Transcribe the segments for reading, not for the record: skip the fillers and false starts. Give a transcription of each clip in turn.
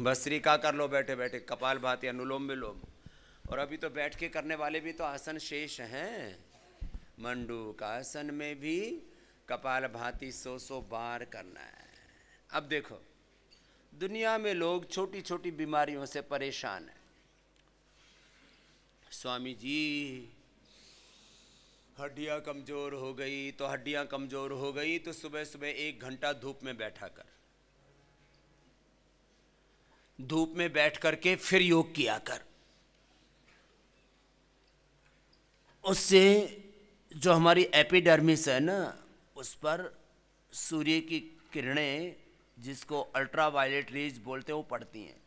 भस्त्रिका कर लो बैठे बैठे, कपालभाति, अनुलोम विलोम। और अभी तो बैठ के करने वाले भी तो आसन शेष हैं। मंडूक आसन में भी कपालभाति 100 बार करना है। अब देखो, दुनिया में लोग छोटी छोटी बीमारियों से परेशान हैं। स्वामी जी हड्डियां कमजोर हो गई, तो हड्डियां कमजोर हो गई तो सुबह सुबह 1 घंटा धूप में बैठा कर, धूप में बैठ करके फिर योग किया कर। उससे जो हमारी एपिडर्मिस है ना, उस पर सूर्य की किरणें, जिसको अल्ट्रावायलेट रेज बोलते हैं, वो पड़ती हैं।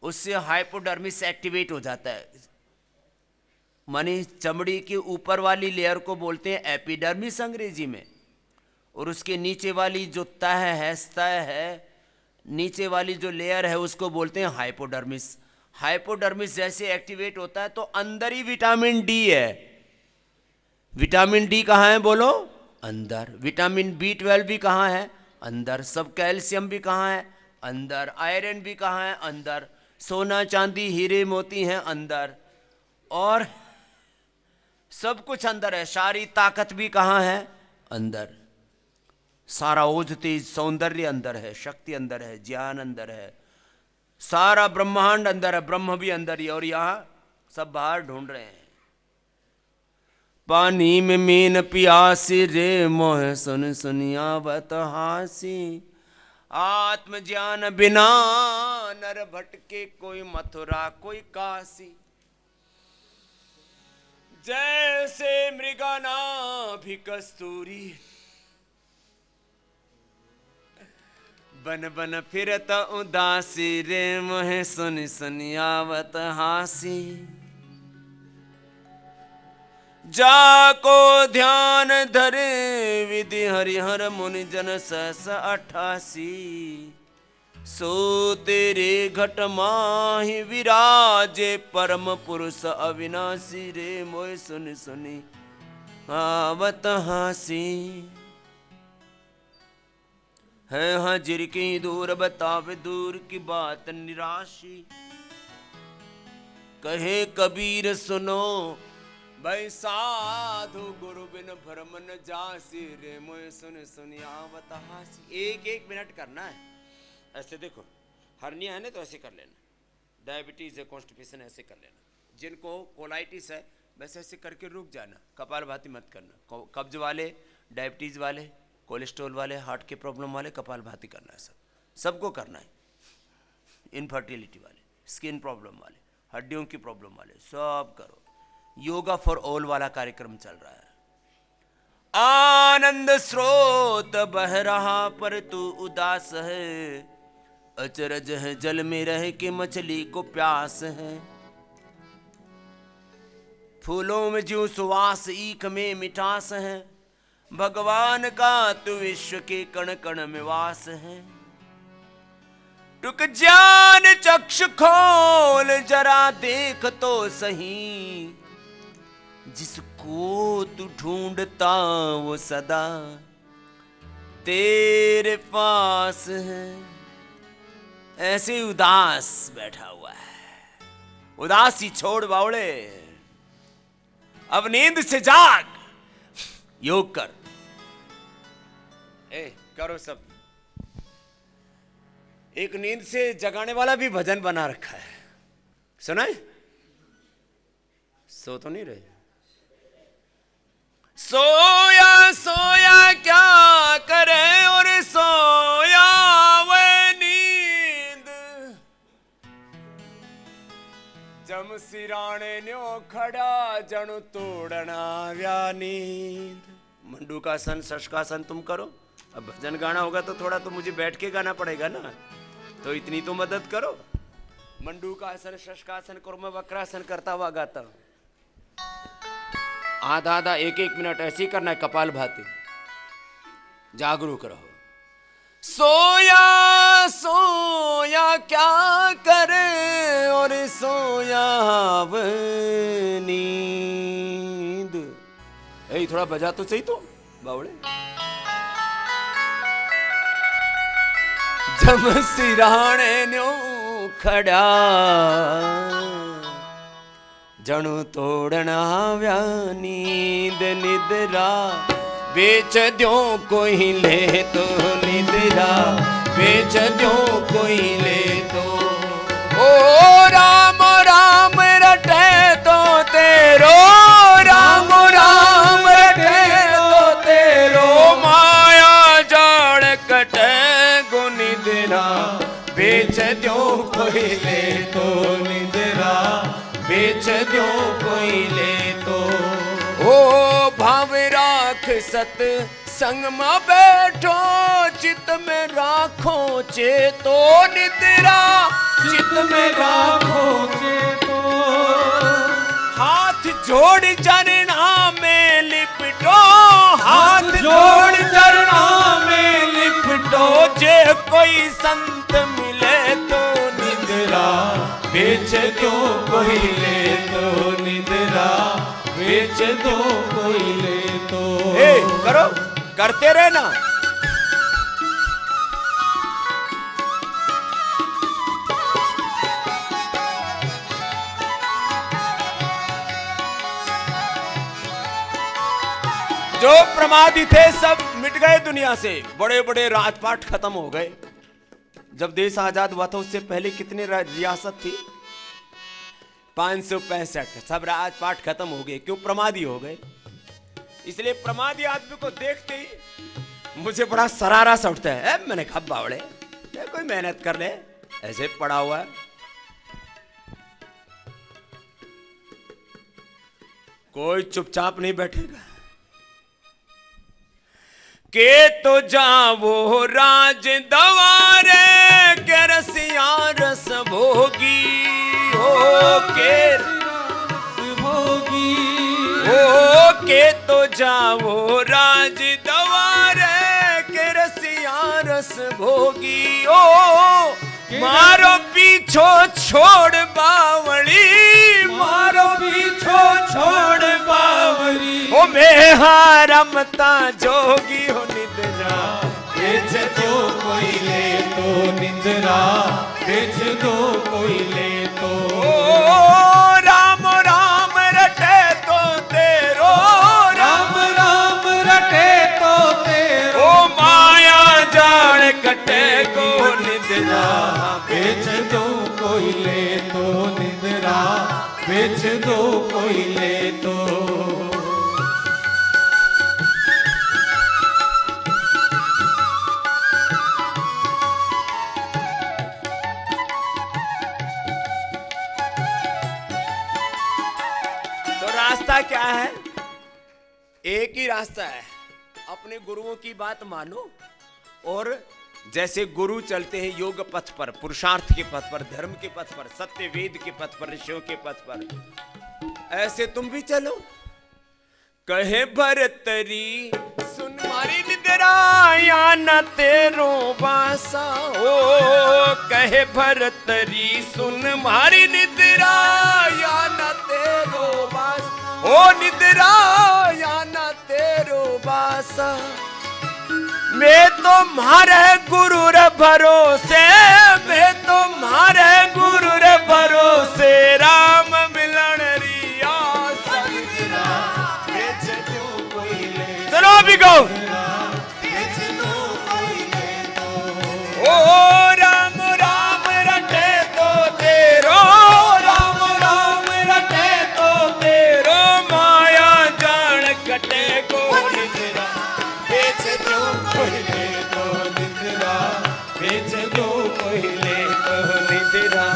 उससे हाइपोडर्मिस एक्टिवेट हो जाता है। मानी चमड़ी के ऊपर वाली लेयर को बोलते हैं एपिडर्मिस अंग्रेजी में, और उसके नीचे वाली जो तह है, नीचे वाली जो लेयर है, उसको बोलते हैं हाइपोडर्मिस। हाइपोडर्मिस जैसे एक्टिवेट होता है तो अंदर ही विटामिन डी है। विटामिन डी कहाँ है बोलो? अंदर। विटामिन B12 भी कहाँ है? अंदर। सब कैल्शियम भी कहाँ है? अंदर। आयरन भी कहाँ है? अंदर। सोना चांदी हीरे मोती हैं अंदर, और सब कुछ अंदर है। सारी ताकत भी कहाँ है? अंदर। सारा ओज तेज सौंदर्य अंदर है, शक्ति अंदर है, ज्ञान अंदर है, सारा ब्रह्मांड अंदर है, ब्रह्म भी अंदर ही। और यहाँ सब बाहर ढूंढ रहे हैं। पानी में मीन पियासी रे मोह सुन सुनियावत हासी, आत्म ज्ञान बिना नर भटके, कोई मथुरा कोई काशी। जैसे मृगनाभि कस्तूरी, बन बन फिरत उदासी रे मोह सुन सुनियावत हासी। जाको ध्यान धरे विधि हरिहर मुनि जन 688, सो तेरे घट माहि विराजे परम पुरुष अविनाशी रे मोय सुनि सुनि आवत हासी। है हाजिर की दूर बतावे दूर की बात निराशी, कहे कबीर सुनो भाई साधु गुरु बिन भरम न जासी रे मोय सुन सुनियावत हासी। 1 मिनट करना है। ऐसे देखो, हर्निया है ना तो ऐसे कर लेना, डायबिटीज है, कॉन्स्टिपेशन ऐसे कर लेना, जिनको कोलाइटिस है वैसे ऐसे करके रुक जाना, कपालभाति मत करना। कब्ज वाले, डायबिटीज वाले, कोलेस्ट्रॉल वाले, हार्ट के प्रॉब्लम वाले कपालभाति करना है। सबको करना है। इनफर्टिलिटी वाले, स्किन प्रॉब्लम वाले, हड्डियों की प्रॉब्लम वाले, सब करो। योगा फॉर ऑल वाला कार्यक्रम चल रहा है। आनंद स्रोत बह रहा पर तू उदास है, अचरज है जल में रह के मछली को प्यास है। फूलों में ज्यों सुवास ईख में मिठास है, भगवान का तू विश्व के कण कण में वास है। टुक ज्ञान चक्षु खोल जरा देख तो सही, जिसको तू ढूंढता वो सदा तेरे पास है। ऐसे उदास बैठा हुआ है, उदासी छोड़ बावड़े, अब नींद से जाग, योग कर। करो सब। एक नींद से जगाने वाला भी भजन बना रखा है, सुना है? सो तो नहीं रहे। सोया सोया क्या करे और सोया वे नींद, जम सिराने न्यो खड़ा जणु तोड़ना व्या नींद। मंडूकासन, शशकासन तुम करो। अब भजन गाना होगा तो थोड़ा तो मुझे बैठ के गाना पड़ेगा ना, तो इतनी तो मदद करो। मंडूकासन, शशकासन करो, मैं वक्रासन करता हुआ गाता हूं। आधा आधा 1 मिनट ऐसे ही करना है कपालभाति। जागरूक रहो। सोया सोया क्या करे और सोया वे नींद। थोड़ा बजा तो सही तो बावड़े। जम सिराणे न्यो खड़ा जणू तोड़न आव्या नींद निद्रा बेच द्यो कोई ले तो निद्रा बेच द्यो कोई ले तो ओ राम राम रटे तो तेरो राम राम रटे तो तेरो माया जाड़ कटे गो निद्रा बेच द्यो कोई ले तो निद्रा बेच द्यो कोई ले तो ओ भाव राख सत संग में बैठो चित में राखो चेतो निद्रा चित में राखो चेतो हाथ जोड़ चरणा में लिपटो हाथ जोड़ चरणा में लिपटो जे कोई संत मिले तो निद्रा बेच दो कोई ले तो निद्रा बेच दो कोई ले तो करो करते रहना जो प्रमादी थे सब मिट गए दुनिया से बड़े बड़े राजपाट खत्म हो गए जब देश आजाद हुआ था उससे पहले कितनी रियासत थी 565 सब राजपाट खत्म हो गए क्यों प्रमादी हो गए इसलिए प्रमादी आदमी को देखते ही मुझे बड़ा सरारा सा उठता है मैंने कहा बावड़े कोई मेहनत कर ले ऐसे पड़ा हुआ है कोई चुपचाप नहीं बैठेगा के तो जावो राज दवारे के रसिया रस भोगी हो के भोगी हो के तो जावो राज दवारे के रसिया रस भोगी ओ मारो पीछो छोड़ बावली मारो पीछो छोड़ बावली ओ मैं हारमता जोगी हो निद्रा बेच दो कोई ले तो निद्रा बेच दो कोई ले तो राम राम रटे तो तेरो राम राम रटे तो तेरो माया जाड़ कटे को निद्रा बेच दो कोई ले तो निद्रा बेच दो कोई ले तो रास्ता क्या है एक ही रास्ता है अपने गुरुओं की बात मानो और जैसे गुरु चलते हैं योग पथ पर पुरुषार्थ के पथ पर धर्म के पथ पर सत्य वेद के पथ पर ऋषियों के पथ पर ऐसे तुम भी चलो कहे भरतरी सुन मारी निद्रा या न तेरो बासा ओ कहे भरतरी सुन मारी निद्रा या न तेरो बासा ओ निद्रा या न तेरो बासा मैं तुम्हारे गुरु रे भरोसे मैं तुम्हारे गुरु रे भरोसे राम मिलन रिया चलो भी गो ओ राम राम रटे तो तेरो राम राम रटे तो तेरो माया जान कटे को निद्रा बेच दो कोई ले तो निद्रा बेच दो कोई ले तो निद्रा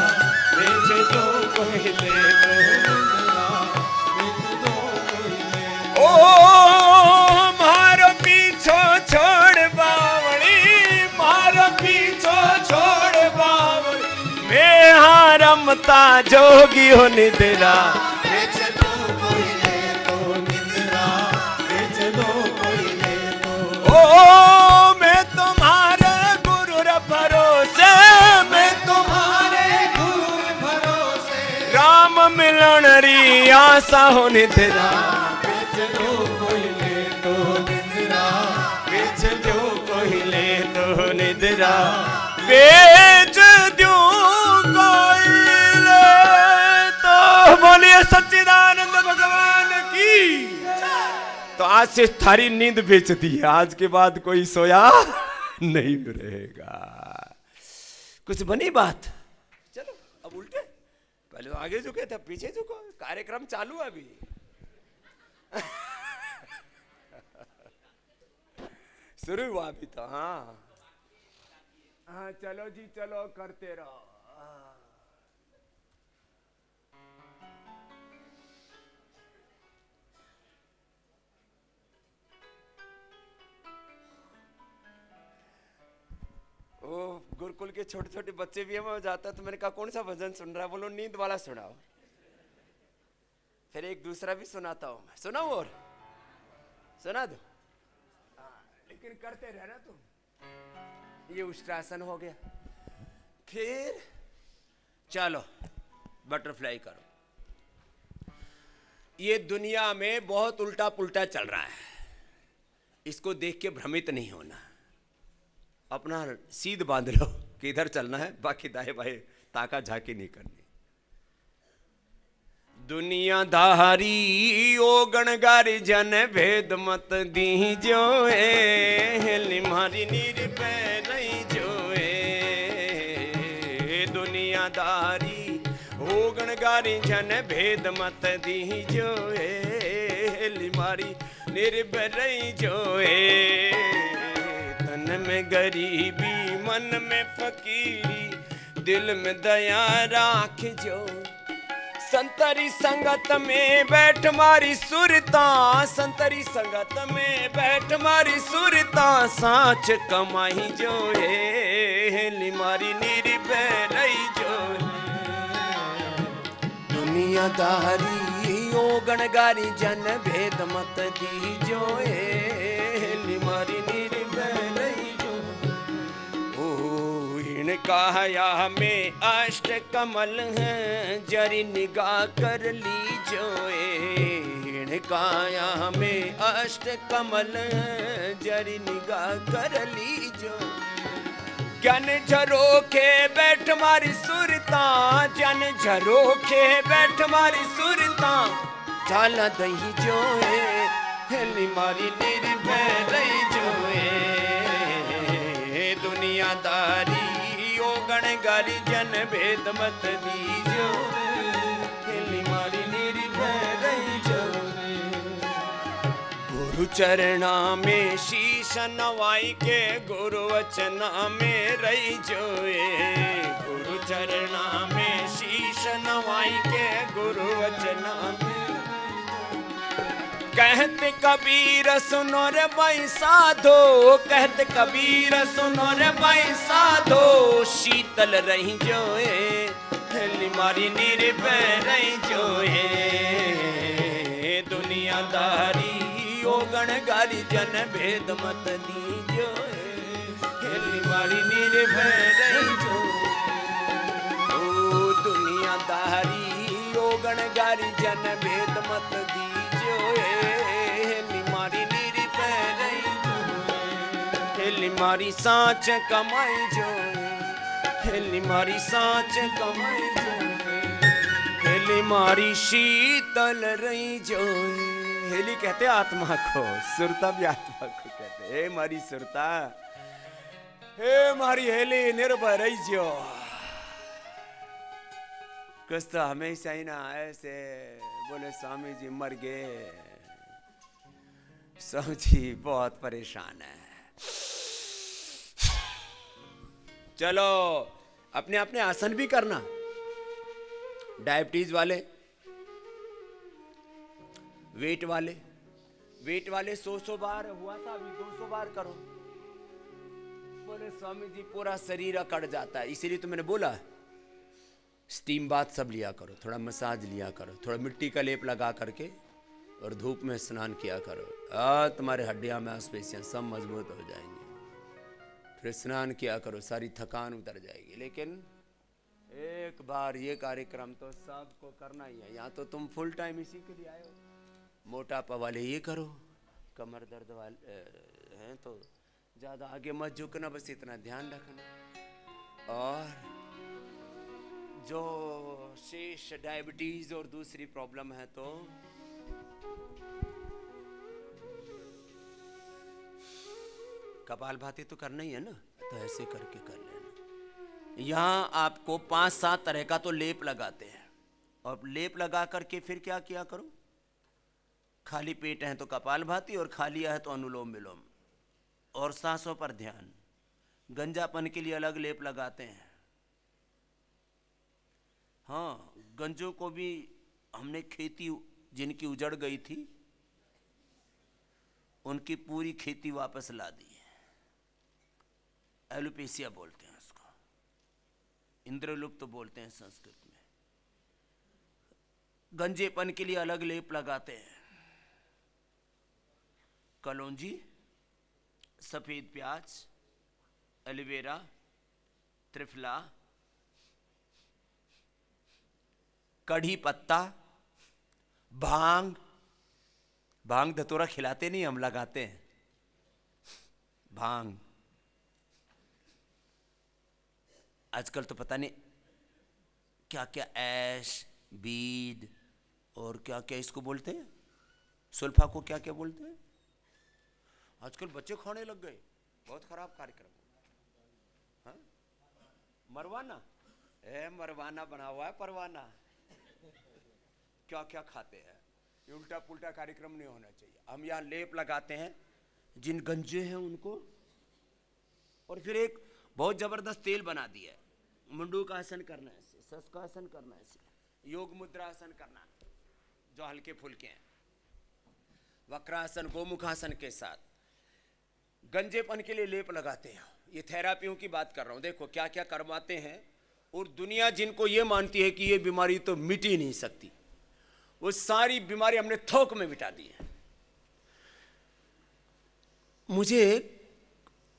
बेच दो कोई ले तो निद्रा बेच दो कोई ले ओ मारो पीछो छोड़ बावली मारो पीछो छोड़ बावली मैं हारमता जोगी हो निद्रा बेच दो कोई ले तो निद्रा बेच दो कोई ले तो ओ मैं तुम्हारे गुरु रे भरोसे मैं तुम्हारे गुरु रे भरोसे राम मिलन री आशा हो निद्रा बेच दो कोई ले तो निद्रा बेच दो कोई ले तो निद्रा बेच दो तो आज से थारी नींद बेच दी है, आज के बाद कोई सोया नहीं रहेगा। कुछ बनी बात? चलो अब उल्टे, पहले तो आगे झुके थे, पीछे झुको, कार्यक्रम चालू है अभी। शुरू हुआ अभी तो। हाँ हाँ, चलो जी चलो, करते रहो। ओ गुरुकुल के छोटे छोटे बच्चे भी हमें जाता है, तो मैंने कहा कौन सा भजन सुन रहा है? बोलो नींद वाला सुनाओ। फिर एक दूसरा भी सुनाता हूं मैं, सुनाओ और सुना दो। लेकिन करते रहना तुम। ये उष्ट्रासन हो गया, फिर चलो बटरफ्लाई करो। ये दुनिया में बहुत उल्टा पुल्टा चल रहा है, इसको देख के भ्रमित नहीं होना। अपना सीध बांध लो कि इधर चलना है, बाकी दाएं बाएं ताका झाकी नहीं करनी। दुनियादारी ओ गणगारी जन भेद मत दी जो मारी नीर पे नहीं जो। दुनियादारी ओ गणगारी जन भेद मत दी जो मारी नीर पे नहीं जो। तन में गरीबी मन में फकीरी, दिल में दया राख जो। संतरी संगत में बैठ मारी सुरता, संतरी संगत में बैठ मारी सुरता, साच कमाई जो मारी निर्भय रही जो। दुनियादारी ओ गणगारी जन भेद मत दी जो मारी निर्भय रही जो। ओ काया में अष्ट कमल हैं, जरी निगाह कर लीजो। काया में अष्ट कमल हैं, जरी निगाह कर लीजो। जन झरोखे बैठ मारी सुरता, जन झरोखे बैठ मारी सुरता, झाला दही जो हेली मारी निर्भय रही जो। दुनियादारी ओ गणगारी जन भेद मत दीजो, हेली मारी निर्भय रही जो। गुरु चरणा में शीश नवाई के, गुरु वचना में रही जो। गुरु चरणा में शीश नवाई के, गुरु वचना में। कहते कबीर सुनो रे भाई साधो, कहते कबीर सुनो रे भाई साधो, शीतल रही जो हेली मारी निर्भय रही जो। दुनियादारी ओ गणगारी जन भेद मत दीजो, हेली मारी निर्भय रही जो। ओ दुनियादारी ओ गणगारी जन भेद मत दीजो, हेली मारी निर्भय रही जो। हेली मारी साच कमाई जो, हेली मारी साच कमाई जो। हेली मारी शीतल रही जो। हेली कहते आत्मा को, सुरता भी आत्मा को कहते। हे मारी सुरता, हे मारी हेली निर्भय रही जो। कुछ तो हमेशा ही ना ऐसे बोले स्वामी जी मर गए, स्वामी जी बहुत परेशान है। चलो अपने अपने आसन भी करना। डायबिटीज वाले, वेट वाले 100 बार हुआ था, अभी 200 बार करो। बोले स्वामी जी पूरा शरीर अकड़ जाता है, इसीलिए तो मैंने बोला स्टीम बाथ सब लिया करो, थोड़ा मसाज लिया करो, थोड़ा मिट्टी का लेप लगा करके और धूप में स्नान किया करो। तुम्हारे हड्डियां मांसपेशियां सब मजबूत हो जाएंगी। फिर स्नान किया करो, सारी थकान उतर जाएगी। लेकिन एक बार ये कार्यक्रम तो सबको करना ही है। यहाँ तो तुम फुल टाइम इसी के लिए आए हो। मोटापा वाले ये करो, कमर दर्द वाले हैं तो ज़्यादा आगे मत झुकना, बस इतना ध्यान रखना। और जो शेष डायबिटीज और दूसरी प्रॉब्लम है तो कपालभाति तो करना ही है ना, तो ऐसे करके कर लेना। यहाँ आपको 5-7 तरह का तो लेप लगाते हैं, और लेप लगा करके फिर क्या किया करो, खाली पेट है तो कपालभाति, और खाली है तो अनुलोम विलोम, और सांसों पर ध्यान। गंजापन के लिए अलग लेप लगाते हैं। हाँ, गंजों को भी हमने खेती जिनकी उजड़ गई थी उनकी पूरी खेती वापस ला दी है। एलोपेसिया बोलते हैं उसको, इंद्रलुप्त तो बोलते हैं संस्कृत में। गंजेपन के लिए अलग लेप लगाते हैं। कलौंजी, सफेद प्याज, एलोवेरा, त्रिफला, कढ़ी पत्ता, भांग। भांग धतूरा खिलाते नहीं, हम लगाते हैं भांग। आजकल तो पता नहीं क्या क्या ऐश, बीड और क्या क्या इसको बोलते हैं, सुल्फा को क्या क्या बोलते हैं। आजकल बच्चे खाने लग गए, बहुत खराब कार्यक्रम। हाँ? मरवाना, मरवाना बना हुआ है, परवाना। क्या क्या खाते हैं, ये उल्टा पुल्टा कार्यक्रम नहीं होना चाहिए। हम यहाँ लेप लगाते हैं जिन गंजे हैं उनको, और फिर एक बहुत जबरदस्त तेल बना दिया है। मुंडूकासन करना है ऐसे, शशकासन करना है ऐसे, योग मुद्रासन करना जो हल्के फुल्के हैं, वक्रासन, गोमुखासन के साथ गंजेपन के लिए लेप लगाते हैं। ये थेरापियों की बात कर रहा हूं। देखो क्या क्या करवाते हैं, और दुनिया जिनको ये मानती है कि ये बीमारी तो मिट ही नहीं सकती, वो सारी बीमारी हमने थोक में मिटा दी है। मुझे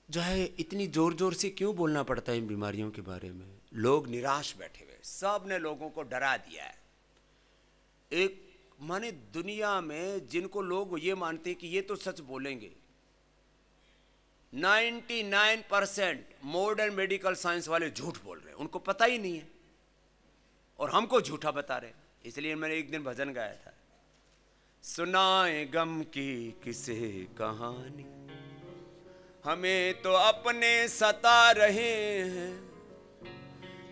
जो है इतनी जोर जोर से क्यों बोलना पड़ता है इन बीमारियों के बारे में। लोग निराश बैठे हुए, सब ने लोगों को डरा दिया है। एक माने दुनिया में जिनको लोग ये मानते हैं कि ये तो सच बोलेंगे, 99% मॉडर्न मेडिकल साइंस वाले झूठ बोल रहे हैं, उनको पता ही नहीं है और हमको झूठा बता रहे हैं। इसलिए मैंने एक दिन भजन गाया था, सुनाए गम की किसे कहानी, हमें तो अपने सता रहे हैं।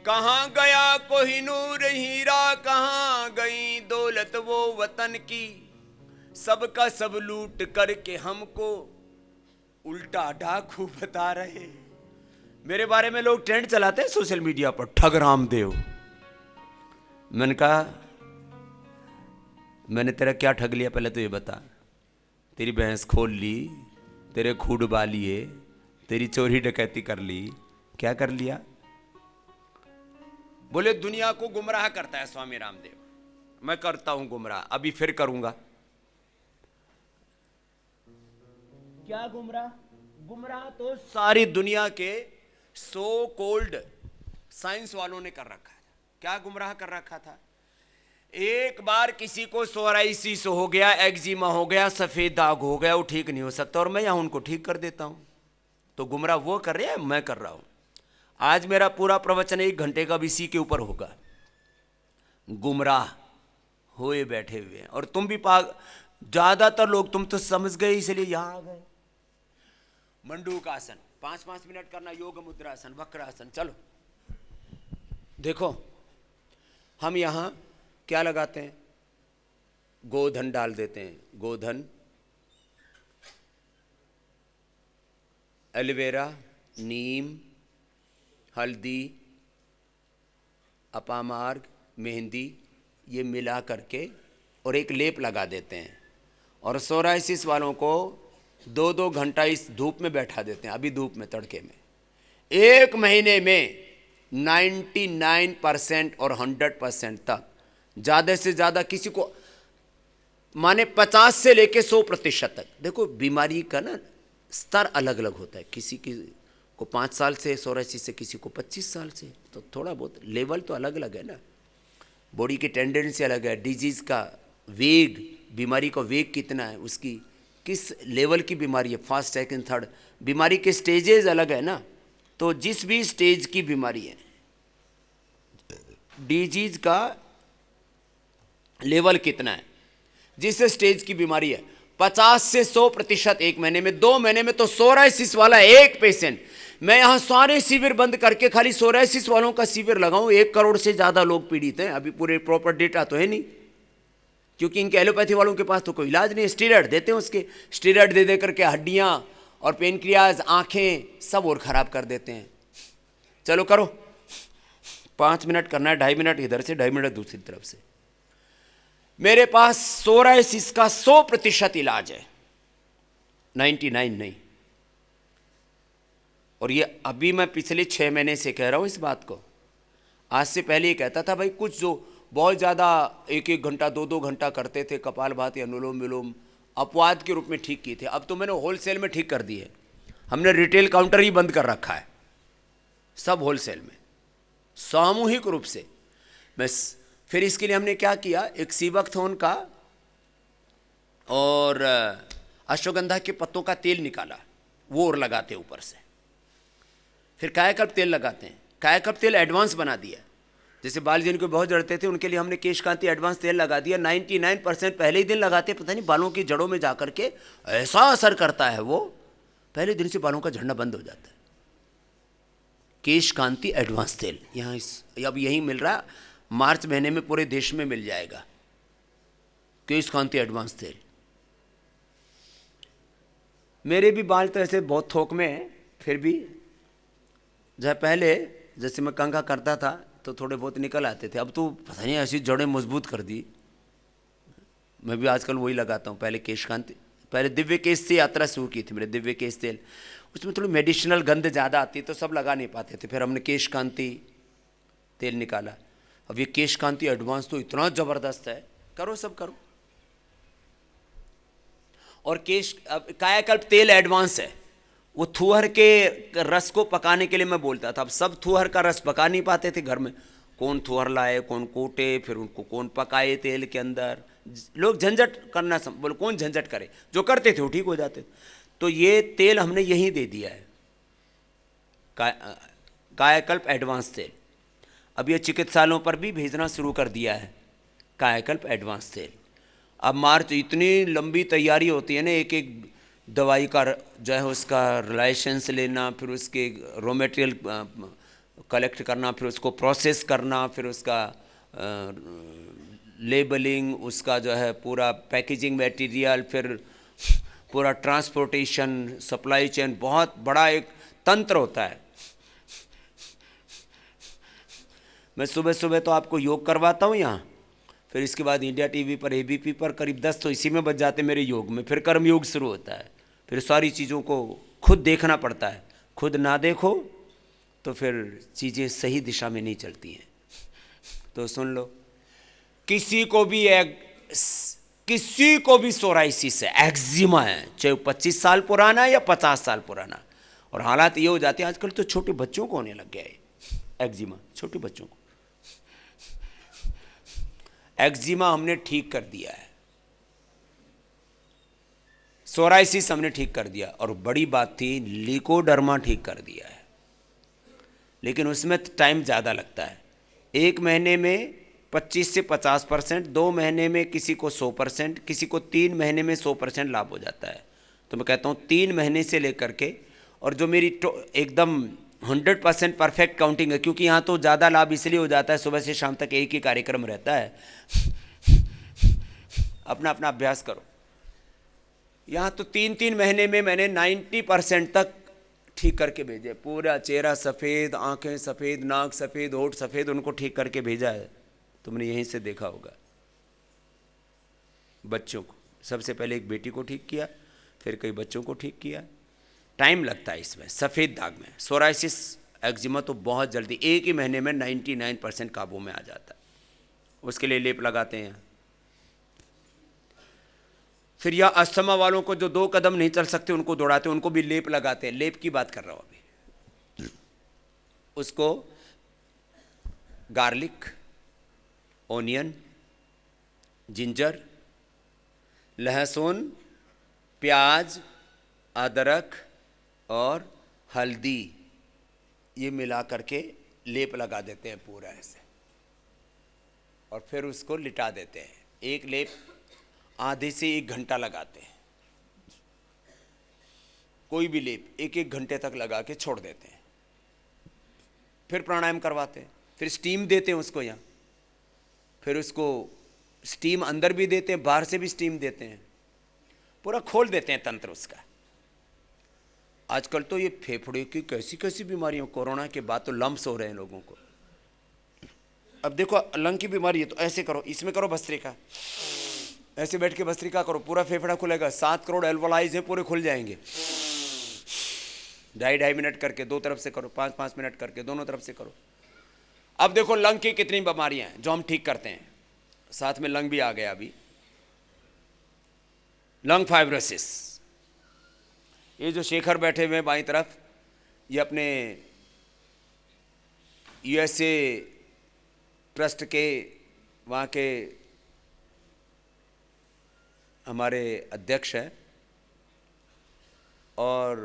कहां गया कोहिनूर हीरा, कहां गई दौलत वो वतन की, सबका सब लूट करके हमको उल्टा डाकू बता रहे। मेरे बारे में लोग ट्रेंड चलाते हैं सोशल मीडिया पर, ठग रामदेव। मैंने कहा मैंने तेरा क्या ठग लिया, पहले तो ये बता। तेरी भैंस खोल ली, तेरे खूड डुबा लिए, तेरी चोरी डकैती कर ली, क्या कर लिया? बोले दुनिया को गुमराह करता है स्वामी रामदेव। मैं करता हूं गुमराह, अभी फिर करूंगा। क्या गुमराह? गुमराह तो सारी दुनिया के सो कोल्ड साइंस वालों ने कर रखा है। क्या गुमराह कर रखा था? एक बार किसी को सोराइसिस हो गया, एक्जिमा हो गया, सफेद दाग हो गया, वो ठीक नहीं हो सकता, और मैं यहां उनको ठीक कर देता हूं। तो गुमराह वो कर रहे हैं, मैं कर रहा हूं। आज मेरा पूरा प्रवचन 1 घंटे का भी इसी के ऊपर होगा। गुमराह होए बैठे हुए हैं, और तुम भी ज्यादातर लोग तुम तो समझ गए, इसलिए यहां आ गए। मंडूकासन 5-5 मिनट करना, योग मुद्रासन, वक्रासन। चलो देखो, हम यहां क्या लगाते हैं, गोधन डाल देते हैं, गोधन, एलोवेरा, नीम, हल्दी, अपामार्ग, मेहंदी, ये मिला करके और एक लेप लगा देते हैं। और सोराइसिस वालों को 2-2 घंटा इस धूप में बैठा देते हैं, अभी धूप में, तड़के में। 1 महीने में 99% और 100% तक, ज़्यादा से ज़्यादा किसी को माने 50 से लेके 100% तक। देखो बीमारी का ना स्तर अलग अलग होता है, किसी को 5 साल से सोराइसिस से, किसी को 25 साल से, तो थोड़ा बहुत लेवल तो अलग अलग है ना। बॉडी की टेंडेंसी अलग है, डिजीज़ का वेग, बीमारी का वेग कितना है, उसकी किस लेवल की बीमारी है, फर्स्ट सेकंड थर्ड, बीमारी के स्टेजेस अलग है ना। तो जिस भी स्टेज की बीमारी है, डिजीज का लेवल कितना है, जिस स्टेज की बीमारी है, 50 से 100% एक महीने में। 2 महीने में तो सोराइसिस वाला एक पेशेंट, मैं यहां सारे शिविर बंद करके खाली सोराइसिस वालों का शिविर लगाऊं, 1 करोड़ से ज्यादा लोग पीड़ित हैं। अभी पूरे प्रॉपर डेटा तो है नहीं, क्योंकि इनके एलोपैथी वालों के पास तो कोई इलाज नहीं है। स्टीरॉयड देते हैं, उसके स्टीरॉयड दे दे करके हड्डियां और पेनक्रियाज, आंखें सब और खराब कर देते हैं। चलो करो, 5 मिनट करना है, 2.5 मिनट इधर से, 2.5 मिनट दूसरी तरफ से। मेरे पास सोराइसिस का 100% इलाज है, 99 नहीं। और ये अभी मैं पिछले 6 महीने से कह रहा हूं इस बात को। आज से पहले ये कहता था भाई, कुछ जो बहुत ज़्यादा 1-1 घंटा 2-2 घंटा करते थे कपालभाति, अनुलोम विलोम, अपवाद के रूप में ठीक किए थे। अब तो मैंने होलसेल में ठीक कर दी है। हमने रिटेल काउंटर ही बंद कर रखा है, सब होलसेल में, सामूहिक रूप से। बस फिर इसके लिए हमने क्या किया, एक सीबकथोन का और अश्वगंधा के पत्तों का तेल निकाला, वो और लगाते ऊपर से। फिर कायाकल्प तेल लगाते हैं। कायाकल्प तेल एडवांस बना दिया। जैसे बाल जिनको बहुत जड़ते थे उनके लिए हमने केश कांति एडवांस तेल लगा दिया। 99% पहले ही दिन लगाते, पता नहीं बालों की जड़ों में जाकर के ऐसा असर करता है वो, पहले दिन से बालों का झड़ना बंद हो जाता है। केश कांति एडवांस तेल यहाँ अब यहीं मिल रहा, मार्च महीने में पूरे देश में मिल जाएगा केश कांति एडवांस तेल। मेरे भी बाल तो ऐसे बहुत थोक में है, फिर भी जब पहले जैसे मैं कंघा करता था तो थोड़े बहुत निकल आते थे, अब तो पता नहीं ऐसी जड़ें मजबूत कर दी। मैं भी आजकल वही लगाता हूँ। पहले केश कांति, पहले दिव्य केश से यात्रा शुरू की थी मैंने, दिव्य केश तेल। उसमें थोड़ी मेडिसिनल गंध ज़्यादा आती तो सब लगा नहीं पाते थे। फिर हमने केश कांति तेल निकाला। अब ये केश कांति एडवांस तो इतना ज़बरदस्त है, करो सब करो। और केश कायाकल्प तेल एडवांस है। वो थुहर के रस को पकाने के लिए मैं बोलता था। अब सब थुहर का रस पका नहीं पाते थे घर में, कौन थुहर लाए, कौन कूटे, फिर उनको कौन पकाए तेल के अंदर। लोग झंझट करना बोले, कौन झंझट करे, जो करते थे वो ठीक हो जाते। तो ये तेल हमने यहीं दे दिया है, कायाकल्प एडवांस तेल। अब ये चिकित्सालयों पर भी भेजना शुरू कर दिया है कायाकल्प एडवांस तेल। अब मार्च इतनी लंबी तैयारी होती है ना, एक एक दवाई का जो है उसका लाइसेंस लेना, फिर उसके रॉ मटेरियल कलेक्ट करना, फिर उसको प्रोसेस करना, फिर उसका लेबलिंग, उसका जो है पूरा पैकेजिंग मटेरियल, फिर पूरा ट्रांसपोर्टेशन, सप्लाई चेन, बहुत बड़ा एक तंत्र होता है। मैं सुबह सुबह तो आपको योग करवाता हूँ यहाँ, फिर इसके बाद इंडिया टीवी पर, एबीपी पर करीब 10 तो इसी में बच जाते मेरे योग में। फिर कर्म योग शुरू होता है। फिर सारी चीज़ों को खुद देखना पड़ता है। खुद ना देखो तो फिर चीज़ें सही दिशा में नहीं चलती हैं। तो सुन लो, किसी को भी सोराइसिस है, एक्जिमा है, चाहे 25 साल पुराना है या 50 साल पुराना। और हालात ये हो जाते हैं आजकल तो छोटे बच्चों को होने लग गया है एक्जिमा, छोटे बच्चों को। एक्जिमा हमने ठीक कर दिया है, सोराइसिस हमने ठीक कर दिया, और बड़ी बात थी लिकोडर्मा ठीक कर दिया है। लेकिन उसमें टाइम ज़्यादा लगता है। 1 महीने में 25 से 50%, 2 महीने में किसी को 100%, किसी को 3 महीने में 100% लाभ हो जाता है। तो मैं कहता हूँ 3 महीने से लेकर के, और जो मेरी एकदम 100% परफेक्ट काउंटिंग है, क्योंकि यहाँ तो ज़्यादा लाभ इसलिए हो जाता है, सुबह से शाम तक एक ही कार्यक्रम रहता है। अपना अपना अभ्यास करो। यहाँ तो 3-3 महीने में मैंने 90% तक ठीक करके भेजे। पूरा चेहरा सफ़ेद, आंखें सफ़ेद, नाक सफ़ेद, होठ सफ़ेद, उनको ठीक करके भेजा है। तुमने यहीं से देखा होगा। बच्चों को सबसे पहले एक बेटी को ठीक किया, फिर कई बच्चों को ठीक किया। टाइम लगता है इसमें। सफ़ेद दाग में सोराइसिस, एक्जिमा तो बहुत जल्दी 1 ही महीने में 99% काबू में आ जाता है। उसके लिए लेप लगाते हैं। फिर यह अस्थमा वालों को जो 2 कदम नहीं चल सकते उनको दौड़ाते हैं, उनको भी लेप लगाते हैं। लेप की बात कर रहा हूँ अभी। उसको गार्लिक, ओनियन, जिंजर, लहसुन, प्याज, अदरक और हल्दी, ये मिला करके लेप लगा देते हैं पूरा ऐसे, और फिर उसको लिटा देते हैं। एक लेप आधे से 1 घंटा लगाते हैं। कोई भी लेप 1-1 घंटे तक लगा के छोड़ देते हैं, फिर प्राणायाम करवाते हैं, फिर स्टीम देते हैं उसको यहाँ, फिर उसको स्टीम अंदर भी देते हैं, बाहर से भी स्टीम देते हैं, पूरा खोल देते हैं तंत्र उसका। आजकल तो ये फेफड़े की कैसी कैसी बीमारियां, कोरोना के बाद तो लम्स हो रहे हैं लोगों को। अब देखो लंग की बीमारी है तो ऐसे करो, इसमें करो भस्त्रिका, ऐसे बैठ के भस्त्रिका करो, पूरा फेफड़ा खुलेगा। 7 करोड़ एल्वोलाइज हैं, पूरे खुल जाएंगे। 2.5 मिनट करके दो तरफ से करो, 5-5 मिनट करके दोनों तरफ से करो। अब देखो लंग की कितनी बीमारियां हैं जो हम ठीक करते हैं, साथ में लंग भी आ गया अभी। लंग फाइब्रोसिस, ये जो शेखर बैठे हुए हैं बाईं तरफ, ये अपने यूएसए ट्रस्ट के वहाँ के हमारे अध्यक्ष हैं और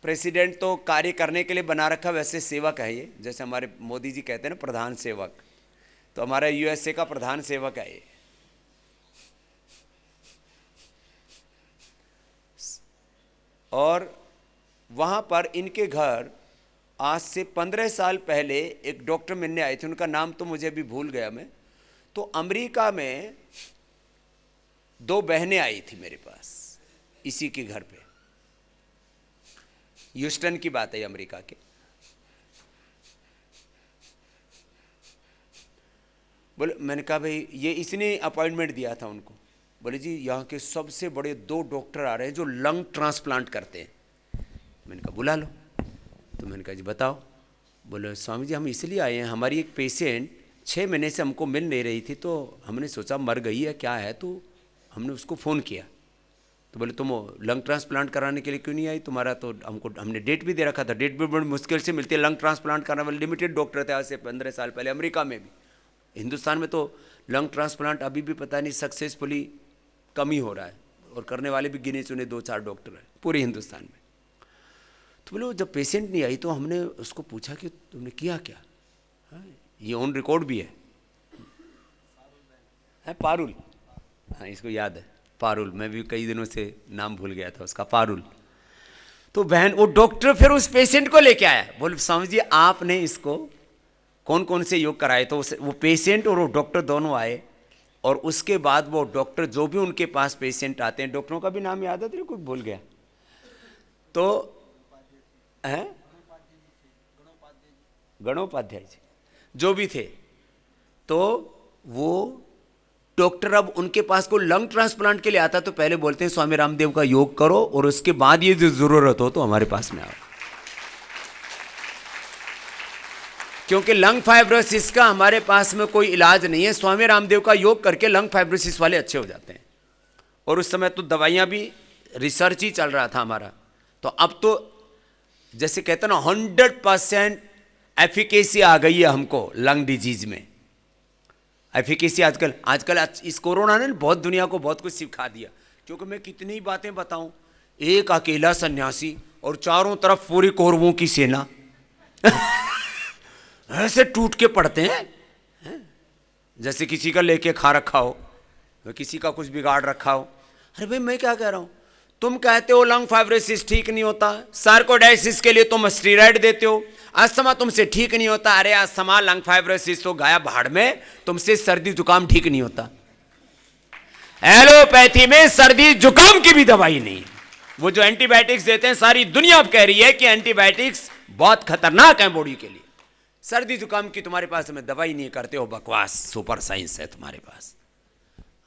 प्रेसिडेंट तो कार्य करने के लिए बना रखा, वैसे सेवक है ये, जैसे हमारे मोदी जी कहते हैं ना प्रधान सेवक, तो हमारा यूएसए का प्रधान सेवक है ये। और वहाँ पर इनके घर आज से 15 साल पहले एक डॉक्टर मिलने आए थे, उनका नाम तो मुझे भी भूल गया मैं। तो अमेरिका में 2 बहनें आई थी मेरे पास इसी के घर पे, ह्यूस्टन की बात है अमेरिका के। बोले, मैंने कहा भाई ये इसने अपॉइंटमेंट दिया था उनको। बोले जी यहाँ के सबसे बड़े 2 डॉक्टर आ रहे हैं जो लंग ट्रांसप्लांट करते हैं। मैंने कहा बुला लो। तो मैंने कहा जी बताओ। बोले स्वामी जी हम इसलिए आए हैं, हमारी एक पेशेंट 6 महीने से हमको मिल नहीं रही थी, तो हमने सोचा मर गई है क्या है, तो हमने उसको फ़ोन किया। तो बोले तुम लंग ट्रांसप्लांट कराने के लिए क्यों नहीं आई, तुम्हारा तो हमने डेट भी दे रखा था, डेट भी बड़ी मुश्किल से मिलती है। लंग ट्रांसप्लांट करने वाले लिमिटेड डॉक्टर थे आज से 15 साल पहले अमेरिका में भी। हिंदुस्तान में तो लंग ट्रांसप्लांट अभी भी पता नहीं सक्सेसफुली कम ही हो रहा है, और करने वाले भी गिने चुने 2-4 डॉक्टर हैं पूरे हिंदुस्तान में। तो बोले जब पेशेंट नहीं आई तो हमने उसको पूछा कि तुमने किया क्या। हाँ, ये ऑन रिकॉर्ड भी है पारुल, हाँ इसको याद है पारुल, मैं भी कई दिनों से नाम भूल गया था उसका, पारुल। तो बहन वो डॉक्टर फिर उस पेशेंट को लेके आया, बोले स्वामी जी आपने इसको कौन कौन से योग कराए। तो वो पेशेंट और वो डॉक्टर दोनों आए, और उसके बाद वो डॉक्टर जो भी उनके पास पेशेंट आते हैं, डॉक्टरों का भी नाम याद है तेरे को, भूल गया तो है गणोपाध्याय जी जो भी थे, तो वो डॉक्टर अब उनके पास को लंग ट्रांसप्लांट के लिए आता तो पहले बोलते हैं स्वामी रामदेव का योग करो, और उसके बाद ये जो जरूरत हो तो हमारे पास में आओ। क्योंकि लंग फाइब्रोसिस का हमारे पास में कोई इलाज नहीं है, स्वामी रामदेव का योग करके लंग फाइब्रोसिस वाले अच्छे हो जाते हैं। और उस समय तो दवाइयाँ भी रिसर्च ही चल रहा था हमारा, तो अब तो जैसे कहते हैं ना 100% एफिकेसी आ गई है हमको लंग डिजीज में। एफिकेसी आजकल इस कोरोना ने बहुत दुनिया को बहुत कुछ सिखा दिया। क्योंकि मैं कितनी ही बातें बताऊं, एक अकेला सन्यासी और चारों तरफ पूरी कौरवों की सेना ऐसे टूट के पड़ते हैं जैसे किसी का लेके खा रखा हो, किसी का कुछ बिगाड़ रखा हो। अरे भाई मैं क्या कह रहा हूं, तुम कहते हो लंग फाइब्रोसिस ठीक नहीं होता, सार्कोडायसिस के लिए तुम स्टीरॉइड देते हो, अस्थमा तुमसे ठीक नहीं होता। अरे अस्थमा लंग फाइब्रोसिस तो गायब भाड़ में, तुमसे सर्दी जुकाम ठीक नहीं होता। एलोपैथी में सर्दी जुकाम की भी दवाई नहीं है। वो जो एंटीबायोटिक्स देते हैं, सारी दुनिया अब कह रही है कि एंटीबायोटिक्स बहुत खतरनाक है बॉडी के लिए। सर्दी जुकाम की तुम्हारे पास में दवाई नहीं करते हो, बकवास, सुपर साइंस है तुम्हारे पास।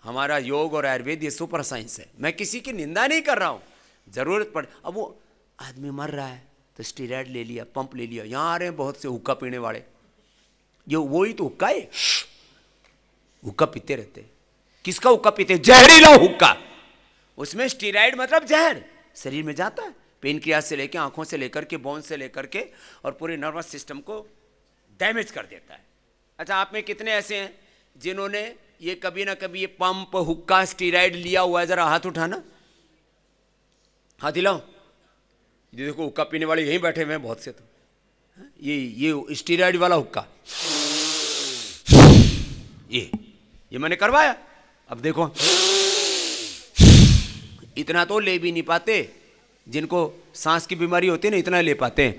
हमारा योग और आयुर्वेद ये सुपर साइंस है। मैं किसी की निंदा नहीं कर रहा हूं, जरूरत पड़े। अब वो आदमी मर रहा है तो स्टीरॉइड ले लिया, पंप ले लिया। यहां आ रहे हैं बहुत से हुक्का पीने वाले, ये वो ही तो हुक्का है, हुक्का पीते रहते। किसका हुक्का पीते? जहरीला हुक्का। उसमें स्टीरॉइड मतलब जहर शरीर में जाता है, पेनक्रियाज से लेकर, आंखों से लेकर के, बोन से लेकर के, और पूरे नर्वस सिस्टम को डैमेज कर देता है। अच्छा, आप में कितने ऐसे हैं जिन्होंने ये कभी ना कभी ये पंप, हुक्का, स्टीरॉइड लिया हुआ है? जरा हाथ उठाना, हाथ हिलाओ। ये देखो हुक्का पीने वाले यहीं बैठे हुए हैं बहुत से। तो ये स्टीरॉइड वाला हुक्का, ये मैंने करवाया। अब देखो इतना तो ले भी नहीं पाते, जिनको सांस की बीमारी होती है ना इतना ले पाते हैं।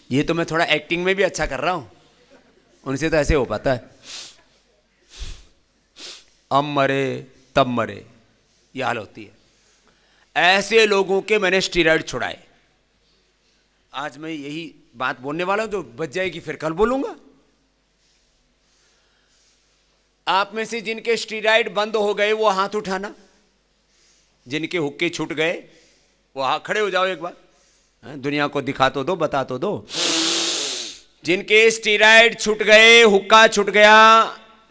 ये तो मैं थोड़ा एक्टिंग में भी अच्छा कर रहा हूं, उनसे तो ऐसे हो पाता है। अब मरे तब मरे, ये हाल होती है। ऐसे लोगों के मैंने स्टीरॉयड छुड़ाए। आज मैं यही बात बोलने वाला हूं, जो बच जाएगी फिर कल बोलूंगा। आप में से जिनके स्टीरॉयड बंद हो गए वो हाथ उठाना, जिनके हुक्के छूट गए वो हाथ खड़े हो जाओ एक बार, दुनिया को दिखा तो दो, बता तो दो। जिनके स्टीरॉयड छूट गए, हुक्का छूट गया,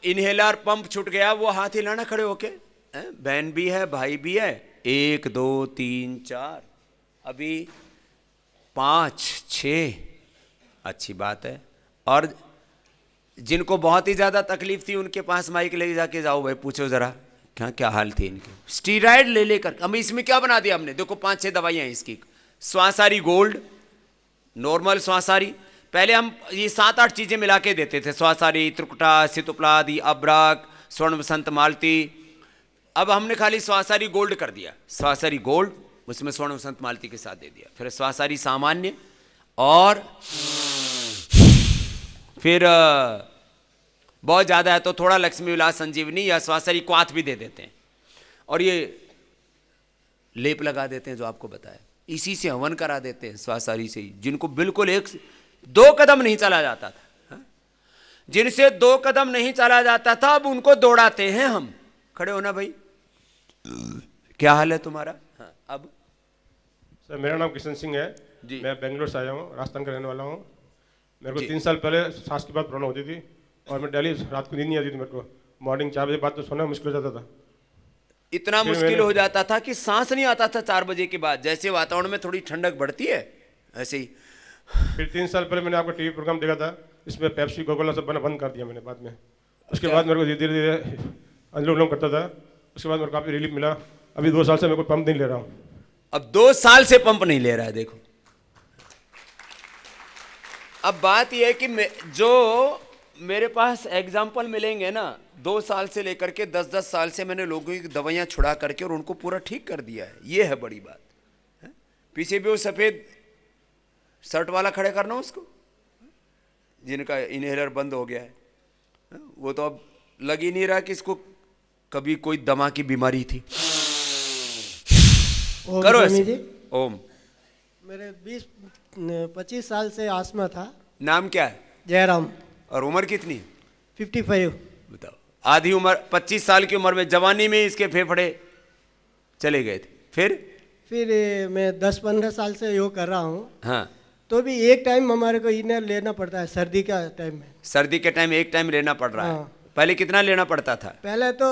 इनहेलर पंप छूट गया, वो हाथ हिलाना खड़े होके। बहन भी है, भाई भी है। 1 2 3 4, अभी 5 6, अच्छी बात है। और जिनको बहुत ही ज्यादा तकलीफ थी उनके पास माइक ले जाके जाओ भाई, पूछो जरा क्या क्या हाल थी इनके। स्टीरॉयड ले लेकर हम इसमें क्या बना दिया हमने, देखो 5-6 दवाइयां हैं इसकी। स्वासारी गोल्ड, नॉर्मल स्वासारी, पहले हम ये 7-8 चीजें मिला के देते थे, स्वासारी, त्रिकुटा, सितुप्लाद, अब्रक, स्वर्ण वसंत मालती। अब हमने खाली स्वासारी गोल्ड कर दिया, स्वासारी गोल्ड, उसमें स्वर्ण वसंत मालती के साथ दे दिया। फिर स्वासारी सामान्य, और फिर बहुत ज़्यादा है तो थोड़ा लक्ष्मी विलास संजीवनी या स्वासारी क्वाथ भी दे देते हैं, और ये लेप लगा देते हैं जो आपको बताया। इसी से हवन करा देते हैं स्वासारी से ही, जिनको बिल्कुल 1-2 कदम नहीं चला जाता था, हा? जिनसे 2 कदम नहीं चला जाता था अब उनको दौड़ाते हैं हम। खड़े होना भाई, क्या हाल है तुम्हारा? हाँ, अब सर मेरा नाम किशन सिंह है जी। मैं बेंगलोर से आया हूँ, राजस्थान का रहने वाला हूँ। मेरे को 3 साल पहले सांस की बात प्रॉब्लम होती थी और मैं डेली रात को नींद नहीं आती थी मेरे को। मॉर्निंग 4 बजे बाद तो सोना मुश्किल हो जाता था। इतना मुश्किल हो जाता था कि सांस नहीं आता था 4 बजे के बाद। जैसे वातावरण में थोड़ी ठंडक बढ़ती है ऐसे ही। फिर 3 साल पहले मैंने आपका टीवी प्रोग्राम देखा था, इसमें पेप्सी कोकोला सब बंद कर दिया मैंने बाद में। उसके बाद मेरे को धीरे धीरे अनुलोम विलोम करता था, उसके बाद मेरे को काफ़ी रिलीफ मिला। अभी 2 साल से मैं कोई पंप नहीं ले रहा हूँ। अब 2 साल से पंप नहीं ले रहा है, देखो। अब बात यह है कि जो मेरे पास एग्जाम्पल मिलेंगे ना, 2 साल से लेकर के 10-10 साल से मैंने लोगों की दवाइयां छुड़ा करके और उनको पूरा ठीक कर दिया है। ये है बड़ी बात है? पीछे भी वो सफेद शर्ट वाला खड़े करना उसको, जिनका इनहेलर बंद हो गया है, वो तो अब लग ही नहीं रहा कि इसको कभी कोई दमा की बीमारी थी। करो ऐसे। ओम। मेरे 20-25 साल से आस्मा था। नाम क्या है? जयराम। और उम्र कितनी? 55। बताओ, आधी उम्र, 25 साल की उम्र में, जवानी में इसके फेफड़े चले गए थे। फिर मैं 10-15 साल से योग कर रहा हूँ। हाँ, तो भी एक टाइम हमारे को इनर लेना पड़ता है सर्दी का टाइम में। सर्दी के टाइम एक टाइम लेना पड़ रहा है। हाँ। पहले कितना लेना पड़ता था? पहले तो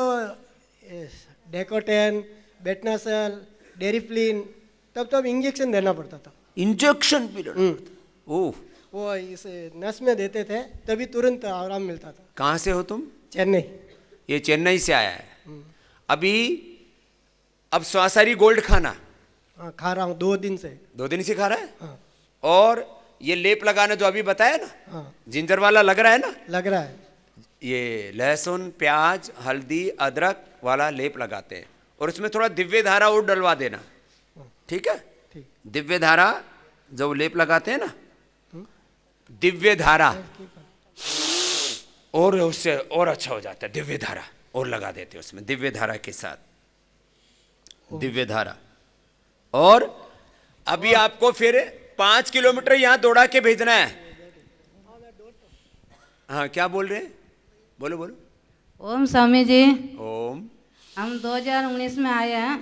डेकोटेन, बेटनासल, डेरिफ्लिन, तब इंजेक्शन देना पड़ता था। इंजेक्शन भी लेना पड़ता? ओह, वो इस नस में देते थे, तभी तुरंत आराम मिलता था। कहाँ से हो तुम? चेन्नई। ये चेन्नई से आया है अभी। अब स्वासारी गोल्ड खाना? हाँ, खा रहा हूँ 2 दिन से। 2 दिन से खा रहा है? हाँ। और ये लेप लगाना जो अभी बताया ना, हाँ, जिंजर वाला लग रहा है ना? लग रहा है। ये लहसुन, प्याज, हल्दी, अदरक वाला लेप लगाते हैं, और उसमें थोड़ा दिव्य धारा और डलवा देना, ठीक है? ठीक। दिव्य धारा जो लेप लगाते हैं ना, दिव्य धारा, और उससे और अच्छा हो जाता है। दिव्य धारा और लगा देते हैं उसमें, दिव्य धारा के साथ दिव्य धारा। और अभी आपको फिर 5 किलोमीटर यहां दौड़ा के भेजना है। हाँ, क्या बोल रहे हैं? बोलो बोलो। ओम स्वामी जी। ओम। हम 2019 में आए हैं,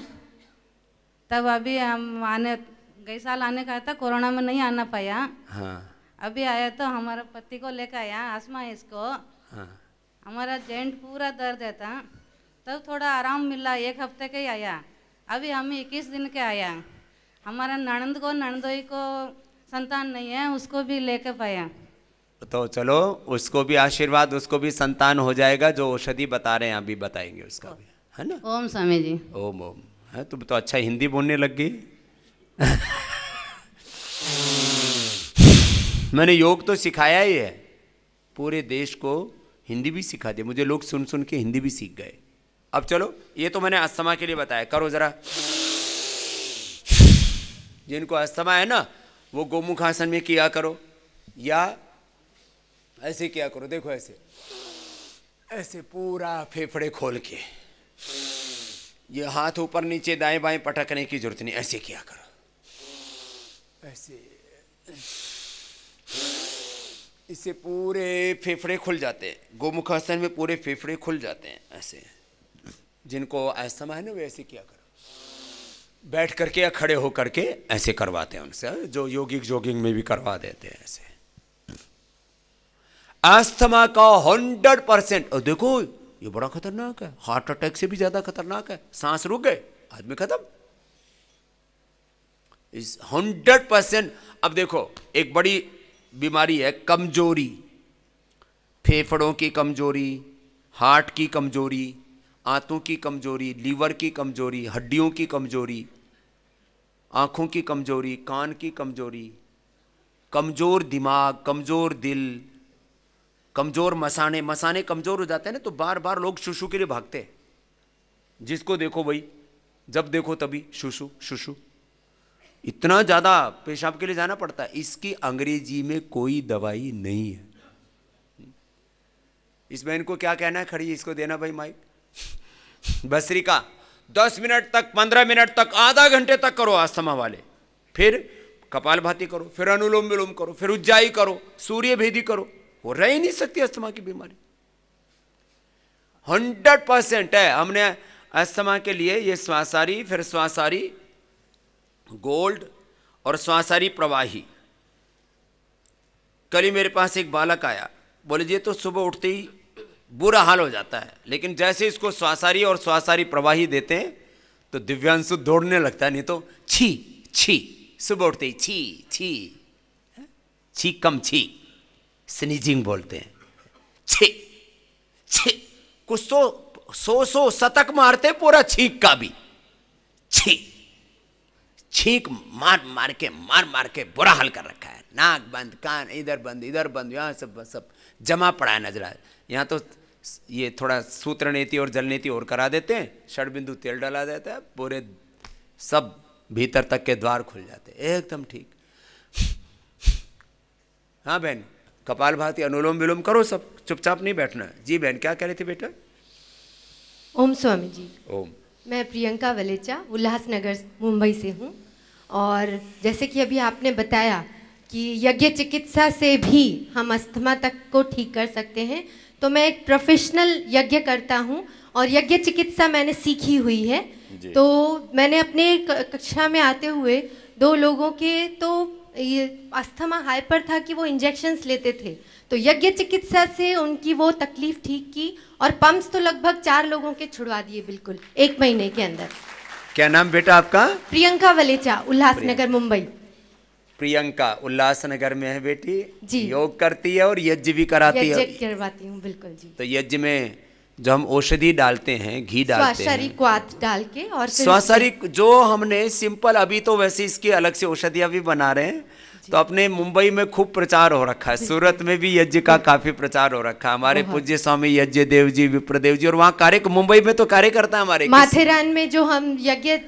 तब अभी हम गए साल आने का था, कोरोना में नहीं आना पाया। हाँ अभी आया तो हमारे पति को लेकर आया, आसमा है इसको। हाँ। हमारा जॉइंट पूरा दर्द है था, तब थोड़ा आराम मिला, 1 हफ्ते के ही आया। अभी हम 21 दिन के आया। हमारा नणंदोई को संतान नहीं है, उसको भी लेकर पाया। तो चलो, उसको भी आशीर्वाद, उसको भी संतान हो जाएगा। जो औषधि बता रहे हैं अभी बताएंगे उसका भी, है ना? ओम स्वामी जी। ओम ओम। है, तुम तो अच्छा हिंदी बोलने लग गई। मैंने योग तो सिखाया ही है, पूरे देश को हिंदी भी सिखा दिया। मुझे लोग सुन सुन के हिंदी भी सीख गए। अब चलो, ये तो मैंने अस्थमा के लिए बताया, करो जरा। जिनको अस्थमा है ना वो गोमुखासन में किया करो, या ऐसे किया करो, देखो ऐसे ऐसे पूरा फेफड़े खोल के, ये हाथ ऊपर नीचे दाएं बाएं पटकने की जरूरत नहीं, ऐसे किया करो, ऐसे, इससे पूरे फेफड़े खुल जाते हैं, गोमुखासन में पूरे फेफड़े खुल जाते हैं ऐसे। जिनको अस्थमा है ना वे ऐसे किया करो, बैठ करके या खड़े हो करके ऐसे करवाते हैं उनसे, जो योगिक जोगिंग में भी करवा देते हैं ऐसे। अस्थमा का 100%, और देखो ये बड़ा खतरनाक है, हार्ट अटैक से भी ज्यादा खतरनाक है, सांस रुक गए आदमी खत्म। इस 100%। अब देखो एक बड़ी बीमारी है कमजोरी, फेफड़ों की कमजोरी, हार्ट की कमजोरी, आंतों की कमजोरी, लीवर की कमजोरी, हड्डियों की कमजोरी, आंखों की कमजोरी, कान की कमजोरी, कमजोर दिमाग, कमजोर दिल, कमजोर मसाने। मसाने कमजोर हो जाते हैं ना तो बार बार लोग शुशु के लिए भागते हैं, जिसको देखो वही, जब देखो तभी शुशु शुशु, इतना ज्यादा पेशाब के लिए जाना पड़ता है। इसकी अंग्रेजी में कोई दवाई नहीं है। इस बहन को क्या कहना है, खड़ी, इसको देना भाई माइक। भस्त्रिका 10 मिनट तक, 15 मिनट तक, आधा घंटे तक करो अस्थमा वाले, फिर कपालभाति करो, फिर अनुलोम विलोम करो, फिर उज्जाई करो, सूर्य भेदी करो, वो रह ही नहीं सकती अस्थमा की बीमारी। 100% है। हमने अस्थमा के लिए ये श्वासारी, फिर श्वासारी गोल्ड और श्वासारी प्रवाही। कल ही मेरे पास एक बालक आया, बोले जी तो सुबह उठते ही बुरा हाल हो जाता है, लेकिन जैसे इसको श्वासारी और श्वासारी प्रवाही देते हैं तो दिव्यांशु दौड़ने लगता है, नहीं तो छी छी, सुबह उठते ही छी छी, छी कम छी, स्नीजिंग बोलते हैं, छी छी, कुछ तो सौ शतक मारते पूरा छींक का भी, छी छींक मार मार के बुरा हाल कर रखा है। नाक बंद, कान इधर बंद, यहाँ सब जमा पड़ा है नजर आए। यहाँ तो ये थोड़ा सूत्र नीति और जल नीति और करा देते हैं, षडबिंदु तेल डाला जाता है, पूरे सब भीतर तक के द्वार खुल जाते हैं, एकदम ठीक। हाँ बहन, कपालभाति अनुलोम विलोम करो, सब चुपचाप नहीं बैठना। जी बहन, क्या कह रही थी बेटा? ओम स्वामी जी। ओम। मैं प्रियंका वलेचा उल्लासनगर मुंबई से हूँ, और जैसे कि अभी आपने बताया कि यज्ञ चिकित्सा से भी हम अस्थमा तक को ठीक कर सकते हैं, तो मैं एक प्रोफेशनल यज्ञ करता हूँ और यज्ञ चिकित्सा मैंने सीखी हुई है। तो मैंने अपने कक्षा में आते हुए 2 लोगों के तो ये अस्थमा हाइपर था कि वो इंजेक्शन्स लेते थे, तो यज्ञ चिकित्सा से उनकी वो तकलीफ ठीक की, और पंप्स तो लगभग 4 लोगों के छुड़वा दिए बिल्कुल 1 महीने के अंदर। क्या नाम बेटा आपका? प्रियंका वलेचा, उल्लासनगर मुंबई। प्रियंका उल्लासनगर में है बेटी जी। योग करती है और यज्ञ भी कराती है। यज्ञ करवाती हूँ बिल्कुल जी। तो यज्ञ में जो हम औषधि डालते हैं, घी डालते श्वासारी हैं, क्वाथ डाल के, और फिर श्वासारी जो हमने सिंपल, अभी तो वैसे इसकी अलग से औषधियां भी बना रहे हैं, तो अपने मुंबई में खूब प्रचार हो रखा है, सूरत में भी यज्ञ का काफी प्रचार हो रखा है। हमारे पूज्य स्वामी यज्ञ देव जी, विप्रदेव जी, और वहाँ कार्य, मुंबई में तो कार्य करता है हमारे। माथेरान में जो हम यज्ञ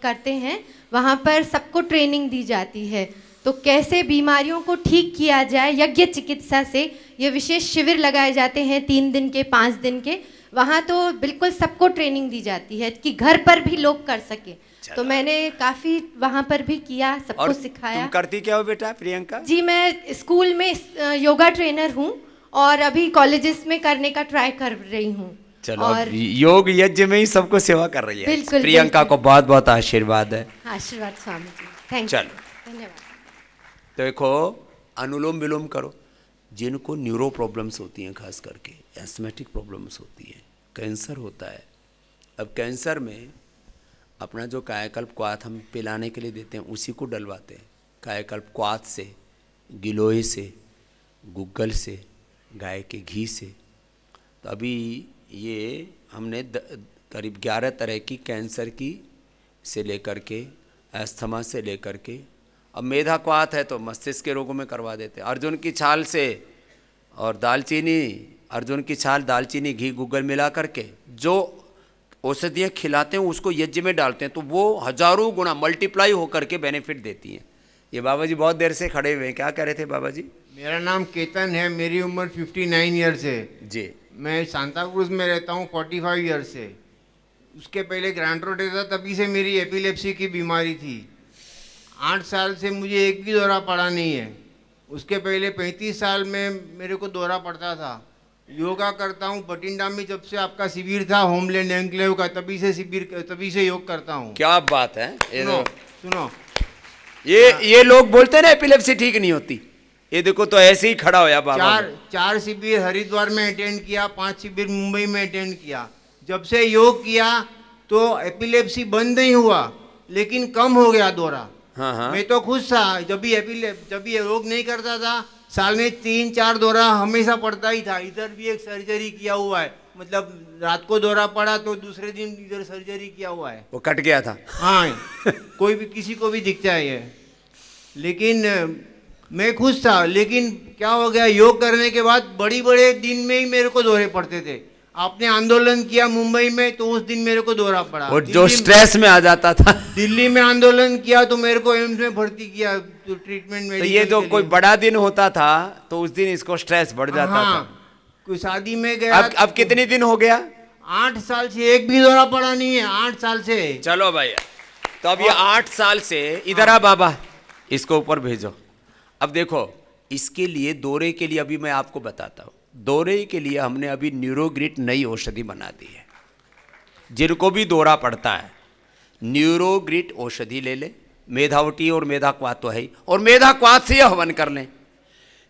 करते हैं वहाँ पर सबको ट्रेनिंग दी जाती है, तो कैसे बीमारियों को ठीक किया जाए यज्ञ चिकित्सा से, ये विशेष शिविर लगाए जाते हैं 3 दिन के, 5 दिन के। वहाँ तो बिल्कुल सबको ट्रेनिंग दी जाती है कि घर पर भी लोग कर सके। तो मैंने काफी वहाँ पर भी किया, सबको सिखाया। तुम करती क्या हो बेटा प्रियंका? जी, मैं स्कूल में योगा ट्रेनर हूँ और अभी कॉलेजेस में करने का ट्राई कर रही हूँ। चलो, और योग यज्ञ में ही सबको सेवा कर रही है। बिल्कुल, प्रियंका बिल्कुल। को बहुत बहुत आशीर्वाद है। आशीर्वाद स्वामी जी, थैंक यू, चलो। धन्यवाद। देखो, अनुलोम विलोम करो। जिनको न्यूरो प्रॉब्लम्स होती हैं, खास करके एस्थमेटिक प्रॉब्लम्स होती हैं, कैंसर होता है। अब कैंसर में अपना जो कायाकल्प क्वाथ हम पिलाने के लिए देते हैं उसी को डलवाते हैं। कायाकल्प क्वाथ से, गिलोय से, गुग्गल से, गाय के घी से। तो अभी ये हमने करीब 11 तरह की कैंसर की से लेकर के, अस्थमा से लेकर के, अब मेधा क्वाथ है तो मस्तिष्क के रोगों में करवा देते हैं। अर्जुन की छाल से और दालचीनी, अर्जुन की छाल, दालचीनी, घी, गुग्गल मिला करके जो औषधियाँ खिलाते हैं, उसको यज्ञ में डालते हैं, तो वो हजारों गुना मल्टीप्लाई होकर के बेनिफिट देती हैं। ये बाबा जी बहुत देर से खड़े हुए हैं, क्या कह रहे थे बाबा जी? मेरा नाम केतन है, मेरी उम्र 59 ईयर्स है। जी। मैं सांता क्रूज में रहता हूँ 45 ईयर्स से। उसके पहले ग्रांड रोड था, तभी से मेरी एपिलेप्सी की बीमारी थी। 8 साल से मुझे एक भी दौरा पड़ा नहीं है। उसके पहले 35 साल में मेरे को दौरा पड़ता था। योगा करता हूँ बठिंडा में, जब से आपका शिविर था होमलैंड एन्क्लेव का, तभी से योग करता हूँ। क्या बात है। सुनो सुनो, ये लोग बोलते हैं ना एपिलेप्सी ठीक नहीं होती, ये देखो तो ऐसे ही खड़ा होया बाबा। चार शिविर हरिद्वार में अटेंड किया, 5 शिविर मुंबई में अटेंड किया। जब से योग किया तो एपिलेप्सी बंद नहीं हुआ, लेकिन कम हो गया दौरा। हाँ। मैं तो खुश था। जब ये योग नहीं करता था, साल में 3-4 दौरा हमेशा पड़ता ही था। इधर भी एक सर्जरी किया हुआ है, मतलब रात को दौरा पड़ा तो दूसरे दिन इधर सर्जरी किया हुआ है, वो कट गया था। हाँ कोई भी किसी को भी दिखता है ये। लेकिन मैं खुश था। लेकिन क्या हो गया, योग करने के बाद बड़े दिन में ही मेरे को दौरे पड़ते थे। आपने आंदोलन किया मुंबई में, तो उस दिन मेरे को दौरा पड़ा। और जो स्ट्रेस में आ जाता था। दिल्ली में आंदोलन किया तो मेरे को एम्स में भर्ती किया, तो ट्रीटमेंट में। तो ये जो कोई बड़ा दिन होता था तो उस दिन इसको स्ट्रेस बढ़ जाता था। कोई शादी में गया। अब कितने दिन हो गया? 8 साल से एक भी दौरा पड़ा नहीं है, 8 साल से। चलो भैया, तो अब ये 8 साल से इधर आ बाबा, इसको ऊपर भेजो। अब देखो, इसके लिए दौरे के लिए अभी मैं आपको बताता हूँ। दौरे के लिए हमने अभी न्यूरोग्रिट नई औषधि बना दी है। जिनको भी दौरा पड़ता है न्यूरोग्रिट औषधि ले ले। मेधावटी और मेधाक्वात तो है ही, और मेधाक्वात से हवन कर लें।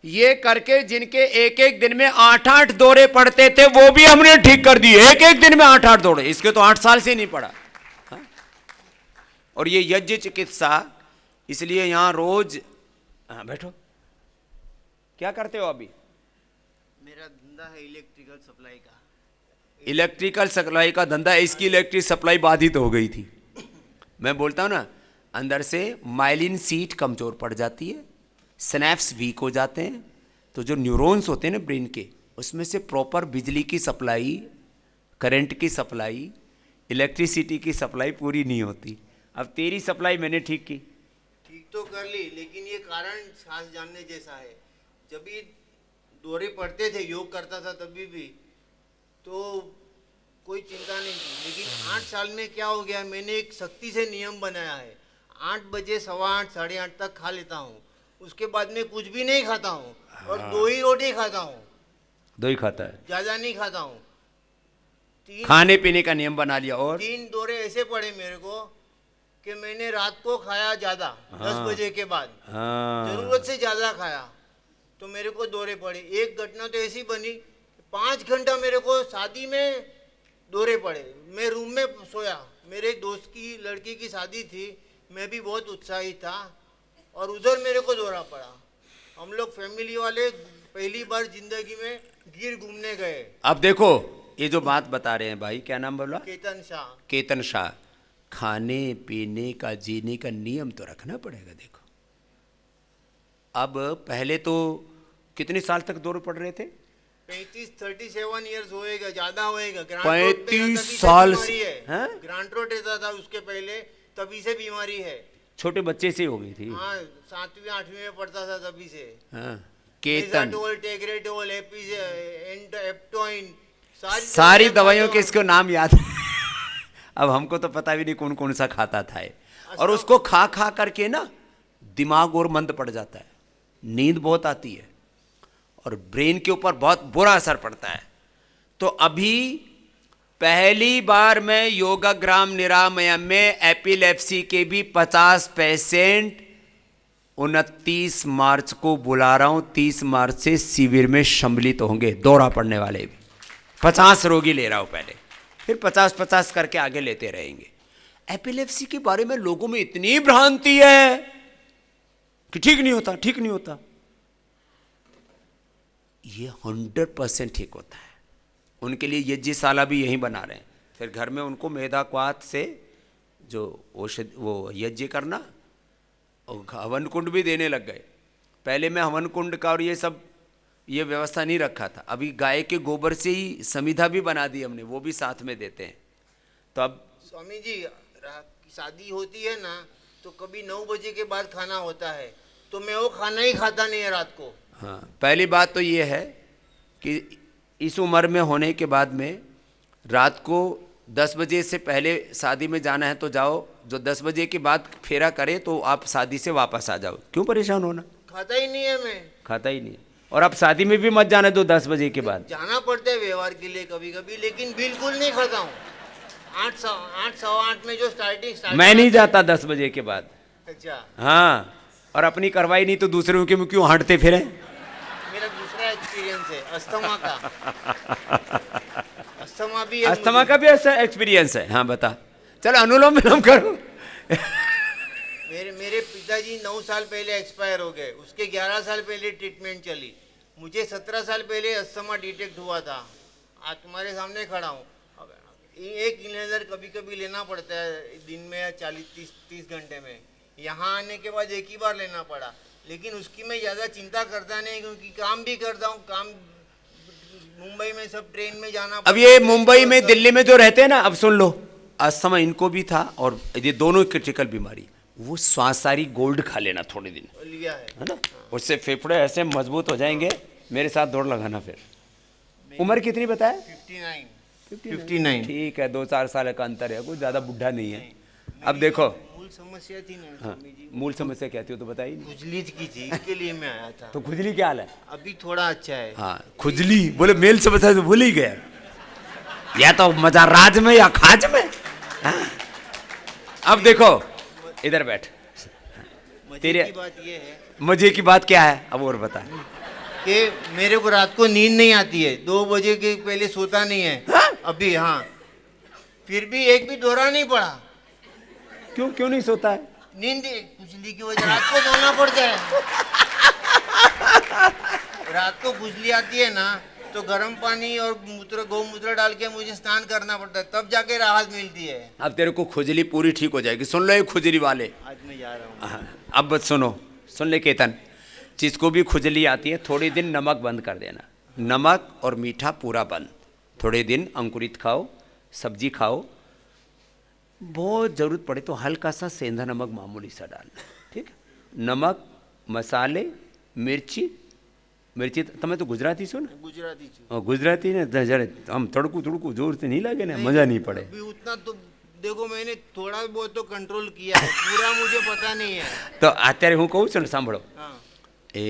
ये करके जिनके एक दिन में 8-8 दौरे पड़ते थे वो भी हमने ठीक कर दिए। एक दिन में 8-8 दौरे, इसके तो 8 साल से नहीं पड़ा। हाँ? और ये यज्ञ चिकित्सा, इसलिए यहां रोज। हाँ बैठो, क्या करते हो अभी? मेरा धंधा है इलेक्ट्रिकल सप्लाई का। इलेक्ट्रिकल सप्लाई का धंधा है। इसकी इलेक्ट्रिक सप्लाई बाधित हो गई थी। मैं बोलता हूं ना, अंदर से माइलिन सीट कमजोर पड़ जाती है, स्नैप्स वीक हो जाते हैं, तो जो न्यूरॉन्स होते हैं ना ब्रेन के, उसमें से प्रॉपर बिजली की सप्लाई, करंट की सप्लाई, इलेक्ट्रिसिटी की सप्लाई पूरी नहीं होती। अब तेरी सप्लाई मैंने ठीक की। ठीक तो कर ली, लेकिन ये कारण सांस जानने जैसा है। जब भी दौरे पड़ते थे, योग करता था तभी भी, तो कोई चिंता नहीं थी। लेकिन 8 साल में क्या हो गया, मैंने एक सख्ती से नियम बनाया है। 8 बजे 8:15 8:30 तक खा लेता हूँ। उसके बाद में कुछ भी नहीं खाता हूँ। और 2 ही रोटी खाता हूँ, 2 ही खाता है, ज़्यादा नहीं खाता हूँ। खाने पीने का नियम बना लिया। और 3 दौरे ऐसे पड़े मेरे को कि मैंने रात को खाया ज़्यादा, 10 बजे के बाद जरूरत से ज़्यादा खाया, तो मेरे को दौरे पड़े। एक घटना तो ऐसी बनी, 5 घंटा मेरे को शादी में दौरे पड़े। मैं रूम में सोया, मेरे दोस्त की लड़की की शादी थी, मैं भी बहुत उत्साहित था, और उधर मेरे को दौरा पड़ा। हम लोग फैमिली वाले पहली बार जिंदगी में गिर घूमने गए। अब देखो, ये जो बात बता रहे हैं भाई, क्या नाम बोला? केतन शाह। केतन शाह। खाने पीने का, जीने का नियम तो रखना पड़ेगा। देखो, अब पहले तो कितने साल तक दौरे पड़ रहे थे? 37 ईयर्स होएगा, ज्यादा होएगा। 35 साल से है। ग्रांट रोड रहता था उसके पहले, तभी से बीमारी है। छोटे बच्चे से हो गई थी। हाँ, 7वीं 8वीं में पढ़ता था तभी से। हाँ, केतन टेग्रेटोल, एप्टोइन, सारी दवाइयों के इसको नाम याद है। अब हमको तो पता भी नहीं कौन कौन सा खाता था। और उसको खा खा करके ना दिमाग और मंद पड़ जाता है, नींद बहुत आती है, और ब्रेन के ऊपर बहुत बुरा असर पड़ता है। तो अभी पहली बार मैं योगाग्राम निरामयम में एपिलेप्सी के भी 50% 29 मार्च को बुला रहा हूं। 30 मार्च से शिविर में सम्मिलित होंगे दौरा पड़ने वाले भी। 50 रोगी ले रहा हूं पहले, फिर 50-50 करके आगे लेते रहेंगे। एपिलेप्सी के बारे में लोगों में इतनी भ्रांति है कि ठीक नहीं होता, ठीक नहीं होता। ये 100% ठीक होता है। उनके लिए यज्ञशाला भी यहीं बना रहे हैं। फिर घर में उनको मेधाक्वात से जो औषध, वो यज्ञ करना, और हवन कुंड भी देने लग गए। पहले मैं हवन कुंड का और ये सब ये व्यवस्था नहीं रखा था। अभी गाय के गोबर से ही समिधा भी बना दी हमने, वो भी साथ में देते हैं। तो अब स्वामी जी शादी होती है ना तो कभी 9 बजे के बाद खाना होता है, तो मैं वो खाना ही खाता नहीं है रात को। हाँ, पहली बात तो ये है कि इस उम्र में होने के बाद में रात को 10 बजे से पहले शादी में जाना है तो जाओ, जो 10 बजे के बाद फेरा करे तो आप शादी से वापस आ जाओ, क्यों परेशान होना। खाता ही नहीं है मैं। खाता ही नहीं। और आप शादी में भी मत जाना दो 10 बजे के बाद। जाना पड़ता है व्यवहार के लिए कभी कभी, लेकिन बिल्कुल नहीं खाता हूँ। 8 सवा 8 में जो स्टार्टिंग मैं नहीं जाता 10 बजे के बाद। अच्छा, हाँ, और अपनी करवाई नहीं तो दूसरों के में क्यों हटते फिरे। मेरा दूसरा एक्सपीरियंस है अस्थमा का। अस्थमा भी है अस्थमा मुझे। का भी ऐसा एक्सपीरियंस है। हाँ बता, चलो अनुलोम विलोम करो। मेरे पिताजी 9 साल पहले एक्सपायर हो गए, उसके 11 साल पहले ट्रीटमेंट चली। मुझे 17 साल पहले अस्थमा डिटेक्ट हुआ था। आज तुम्हारे सामने खड़ा हूँ। एक इनहेलर कभी कभी लेना पड़ता है दिन में 40-30 घंटे में। यहाँ आने के बाद एक ही बार लेना पड़ा, लेकिन उसकी मैं ज़्यादा चिंता करता नहीं क्योंकि काम भी करता हूँ। काम मुंबई में सब ट्रेन में जाना अब ये मुंबई में दिल्ली में जो रहते हैं ना, अब सुन लो, अस्थमा इनको भी था और ये दोनों क्रिटिकल बीमारी। वो श्वासारी गोल्ड खा लेना थोड़े दिन, लिया है ना, उससे फेफड़े ऐसे मजबूत हो जाएंगे। मेरे साथ दौड़ लगाना फिर। उम्र कितनी बताया? 59। ठीक है, 2-4 साल का अंतर है, कोई ज़्यादा बुढ़ा नहीं है। अब देखो, मूल समस्या थी ना हाँ, स्वामी जी, मूल समस्या क्या थी वो तो बताइए। खुजली की थी, इसके लिए मैं आया था। तो खुजली क्या हाल है? अभी थोड़ा अच्छा है। हाँ, खुजली बोले मेल समस्या तो भूल ही गया, या तो मजा राज में या खाज में। हाँ। अब देखो, इधर बैठ। मजे की बात ये है मजे की बात क्या है अब और बता। कि मेरे को रात को नींद नहीं आती है, 2 बजे के पहले सोता नहीं है। हाँ? अभी हाँ, फिर भी एक भी दौरा नहीं पड़ा। क्यों नहीं सोता है? नींद खुजली की वजह, रात को सोना पड़ता है। रात को खुजली आती है ना तो गर्म पानी और गौमूत्र डाल के मुझे स्नान करना पड़ता है, तब जाके राहत मिलती है। अब तेरे को खुजली पूरी ठीक हो जाएगी। सुन लो ये खुजली वाले, आज मैं जा रहा हूँ। हाँ, अब बस सुन ले केतन, जिसको भी खुजली आती है थोड़े दिन नमक बंद कर देना। नमक और मीठा पूरा बंद। थोड़े दिन अंकुरित खाओ, सब्जी खाओ, बहुत ज़रूरत पड़े तो हल्का सा सेंधा नमक मामूली सा डालना, ठीक है। नमक, मसाले, मिर्ची તમે તો ગુજરાતી છો ને? गुजराती छू। ગુજરાતી ને જ્યારે આમ તડકું જોર से नहीं लगे ना, मज़ा नहीं पड़े। अभी उतना तो देखो मैंने थोड़ा बहुत तो कंट्रोल किया है, पूरा मुझे पता नहीं है। તો અત્યારે હું કહું છું ને, સાંભળો, हाँ એ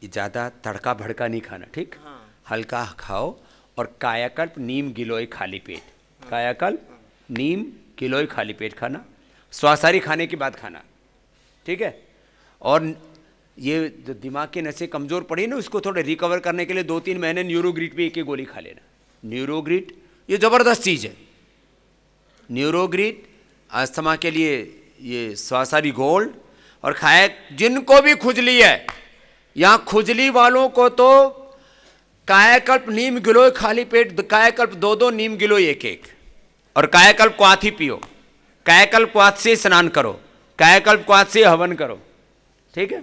ज़्यादा तड़का भड़का नहीं खाना, ठीक, हाँ। हल्का खाओ। और कायाकल्प नीम गिलोय खाली पेट, कायाकल्प नीम गिलोय खाली पेट खाना। स्वासारी खाने के बाद खाना, ठीक है। और ये जो दिमाग की नसें कमज़ोर पड़ी ना, उसको थोड़े रिकवर करने के लिए 2-3 महीने न्यूरोग्रीट पे 1 गोली खा लेना। न्यूरोग्रीट ये ज़बरदस्त चीज़ है। न्यूरोग्रीट अस्थमा के लिए, ये स्वासारी गोल्ड। और खाए जिनको भी खुजली है, यहाँ खुजली वालों को तो कायाकल्प नीम गिलोय खाली पेट, कायाकल्प 2-2 नीम गिलोय 1-1, और कायाकल्प क्वाथ ही पियो। कायाकल्प क्वाथ से स्नान करो, कायाकल्प क्वाथ से हवन करो, ठीक है।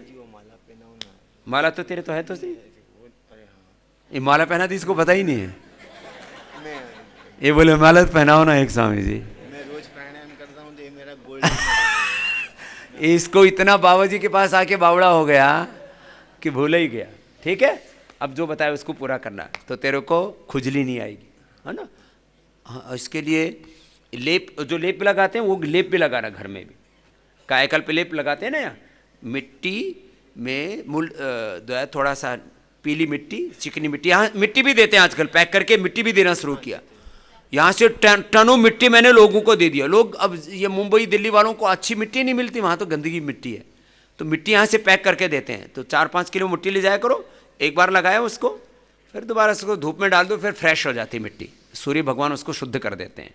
माला तो तेरे तो है तो सही, ये माला पहना थी, इसको पता ही नहीं है। ये बोले माला पहनाओ ना एक स्वामी जी। मैं रोज प्राणायाम करता हूँ तो ये मेरा गोल्ड। इसको इतना बाबा जी के पास आके बावड़ा हो गया कि भूल ही गया, ठीक है। अब जो बताया उसको पूरा करना, तो तेरे को खुजली नहीं आएगी, है ना। हाँ, इसके लिए लेप, जो लेप लगाते हैं वो लेप भी लगाना घर में भी। कायाकल्प लेप लगाते हैं ना, यहाँ मिट्टी में थोड़ा सा पीली मिट्टी, चिकनी मिट्टी, यहाँ मिट्टी भी देते हैं आजकल, पैक करके मिट्टी भी देना शुरू किया। यहाँ से टनों मिट्टी मैंने लोगों को दे दिया। लोग अब ये मुंबई दिल्ली वालों को अच्छी मिट्टी नहीं मिलती, वहाँ तो गंदगी मिट्टी है, तो मिट्टी यहाँ से पैक करके देते हैं। तो 4-5 किलो मिट्टी ले जाया करो, एक बार लगाया उसको, फिर दोबारा उसको धूप में डाल दो, फिर फ्रेश हो जाती मिट्टी। सूर्य भगवान उसको शुद्ध कर देते हैं।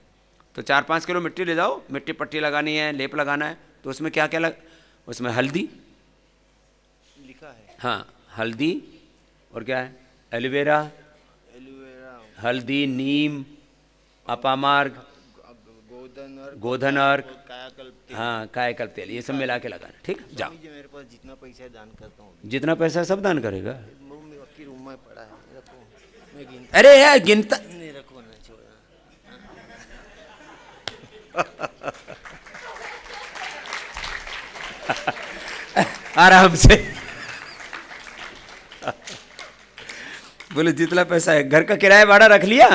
तो 4-5 किलो मिट्टी ले जाओ, मिट्टी पट्टी लगानी है, लेप लगाना है, तो उसमें क्या क्या उसमें हल्दी लिखा है। हाँ, हल्दी, और क्या है, एलोवेरा, हल्दी, नीम, अपामार्ग, गोधन अर्क, कायाकल्प। हाँ, कायाकल्प तेल, ये सब मिला के लगाना, ठीक। जाओ, मेरे पास जितना पैसा दान करता हूँ, जितना पैसा सब दान करेगा। आपकी रूम में पड़ा है, रखो, मैं गिनता अरे यार गिनता, नहीं, रखो ना, छोड़ना। आराम से। बोले जितना पैसा है, घर का किराया भाड़ा रख लिया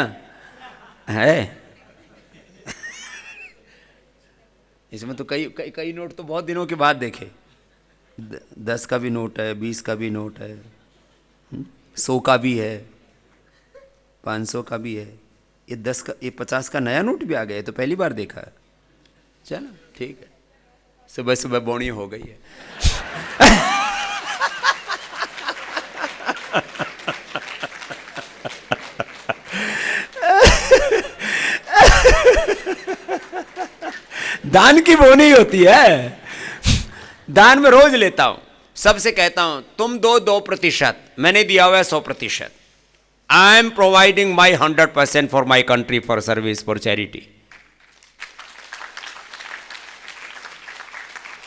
है? इसमें तो कई कई कई नोट तो बहुत दिनों के बाद देखे। 10 का भी नोट है, 20 का भी नोट है, 100 का भी है, 500 का भी है। ये 10 का, ये 50 का नया नोट भी आ गया है, तो पहली बार देखा है। चलो ठीक है, सुबह सुबह बोनी हो गई है। दान की बोनी होती है। दान में रोज लेता हूं, सबसे कहता हूं तुम दो 2%, मैंने दिया हुआ है 100%। I am providing my 100% for my country, for service, for charity.